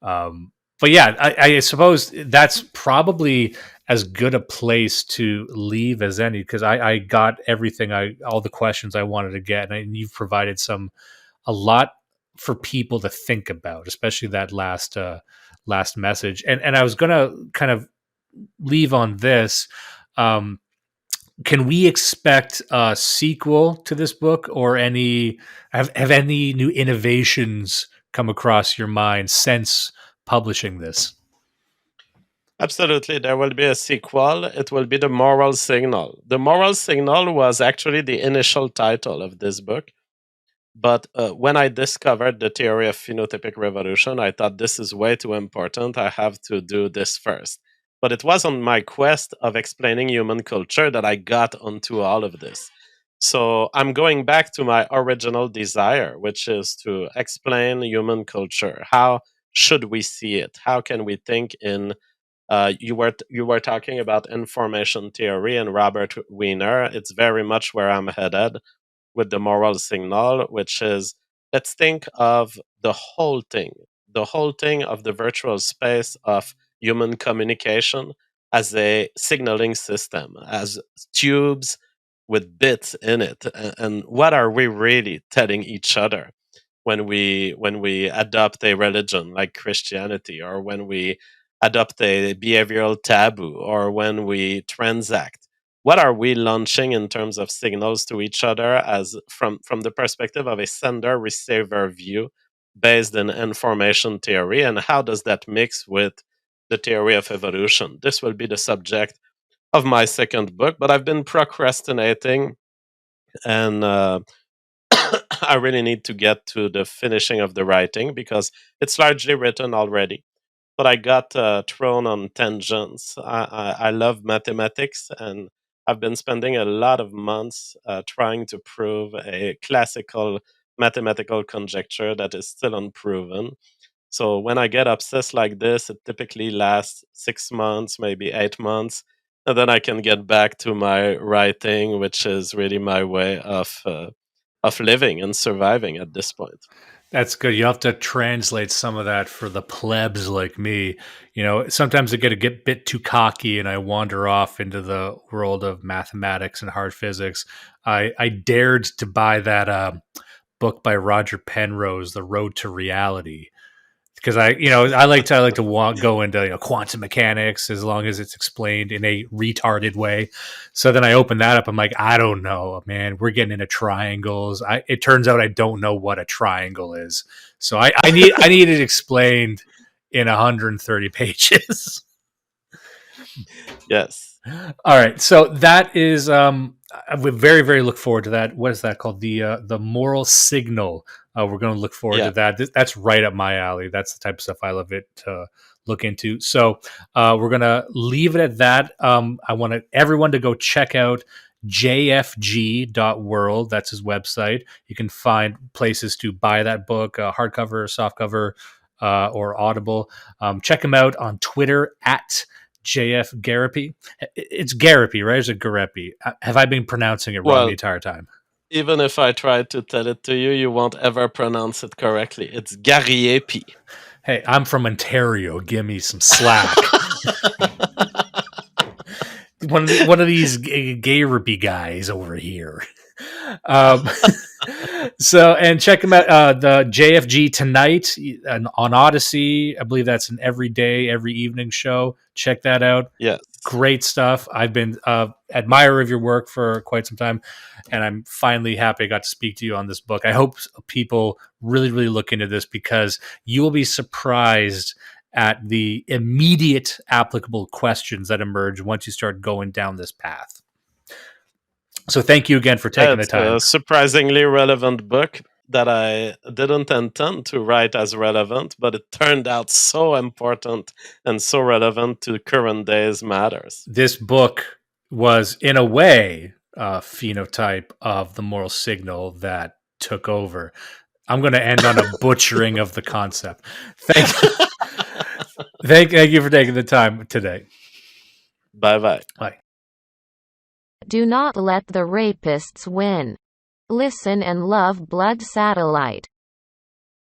But yeah, I suppose that's probably as good a place to leave as any, because I got everything, all the questions I wanted to get, and you've provided a lot for people to think about, especially that last message. And I was gonna kind of leave on this. Um, can we expect a sequel to this book, or have any new innovations come across your mind since publishing this?
Absolutely, there will be a sequel. It will be The Moral Signal. The Moral Signal was actually the initial title of this book. But when I discovered the theory of phenotypic revolution, I thought this is way too important. I have to do this first. But it was on my quest of explaining human culture that I got onto all of this. So I'm going back to my original desire, which is to explain human culture. How should we see it? How can we think in you were talking about information theory and Robert Wiener. It's very much where I'm headed with the moral signal, which is let's think of the whole thing of the virtual space of human communication as a signaling system, as tubes with bits in it. And what are we really telling each other when we adopt a religion like Christianity, or when we adopt a behavioral taboo, or when we transact? What are we launching in terms of signals to each other as from the perspective of a sender receiver view based in information theory, and how does that mix with the theory of evolution? This will be the subject of my second book, but I've been procrastinating, and I really need to get to the finishing of the writing because it's largely written already. But I got thrown on tangents. I love mathematics, and I've been spending a lot of months trying to prove a classical mathematical conjecture that is still unproven. So when I get obsessed like this, it typically lasts 6 months, maybe 8 months, and then I can get back to my writing, which is really my way of living and surviving at this point.
That's good. You have to translate some of that for the plebs like me. You know, sometimes I get a bit too cocky and I wander off into the world of mathematics and hard physics. I dared to buy that book by Roger Penrose, The Road to Reality, because I like to go into quantum mechanics as long as it's explained in a retarded way. So then I open that up. I'm like, I don't know, man. We're getting into triangles. It turns out I don't know what a triangle is. So I need it explained in 130 pages.
Yes.
All right, so that is I would very very look forward to that. What is that called? The moral signal. We're going to look forward to
Yeah.
that. That's right up my alley. That's the type of stuff I love it to look into. So we're going to leave it at that. I want everyone to go check out jfg.world. That's his website. You can find places to buy that book, hardcover, softcover, or Audible. Check him out on Twitter at JF Gariepy. It's Gariepy, right? Or is it Gariepy? Have I been pronouncing it wrong the
Well,
entire time?
even if I try to tell it to you, you won't ever pronounce it correctly. It's Gariepy.
Hey, I'm from Ontario. Give me some slack. One of these Gariepy guys over here. Um, so and check them out. The JFG tonight on Odyssey. I believe that's an every day, every evening show. Check that out.
Yes.
Great stuff. I've been admirer of your work for quite some time, and I'm finally happy I got to speak to you on this book. I hope people really, really look into this because you will be surprised at the immediate applicable questions that emerge once you start going down this path. So thank you again for
Yeah,
taking the
it's
time.
a surprisingly relevant book that I didn't intend to write as relevant, but it turned out so important and so relevant to current days matters.
This book was, in a way, a phenotype of the moral signal that took over. I'm going to end on a butchering of the concept. Thank you for taking the time today.
Bye bye.
Bye.
Do not let the rapists win. Listen and love Blood Satellite.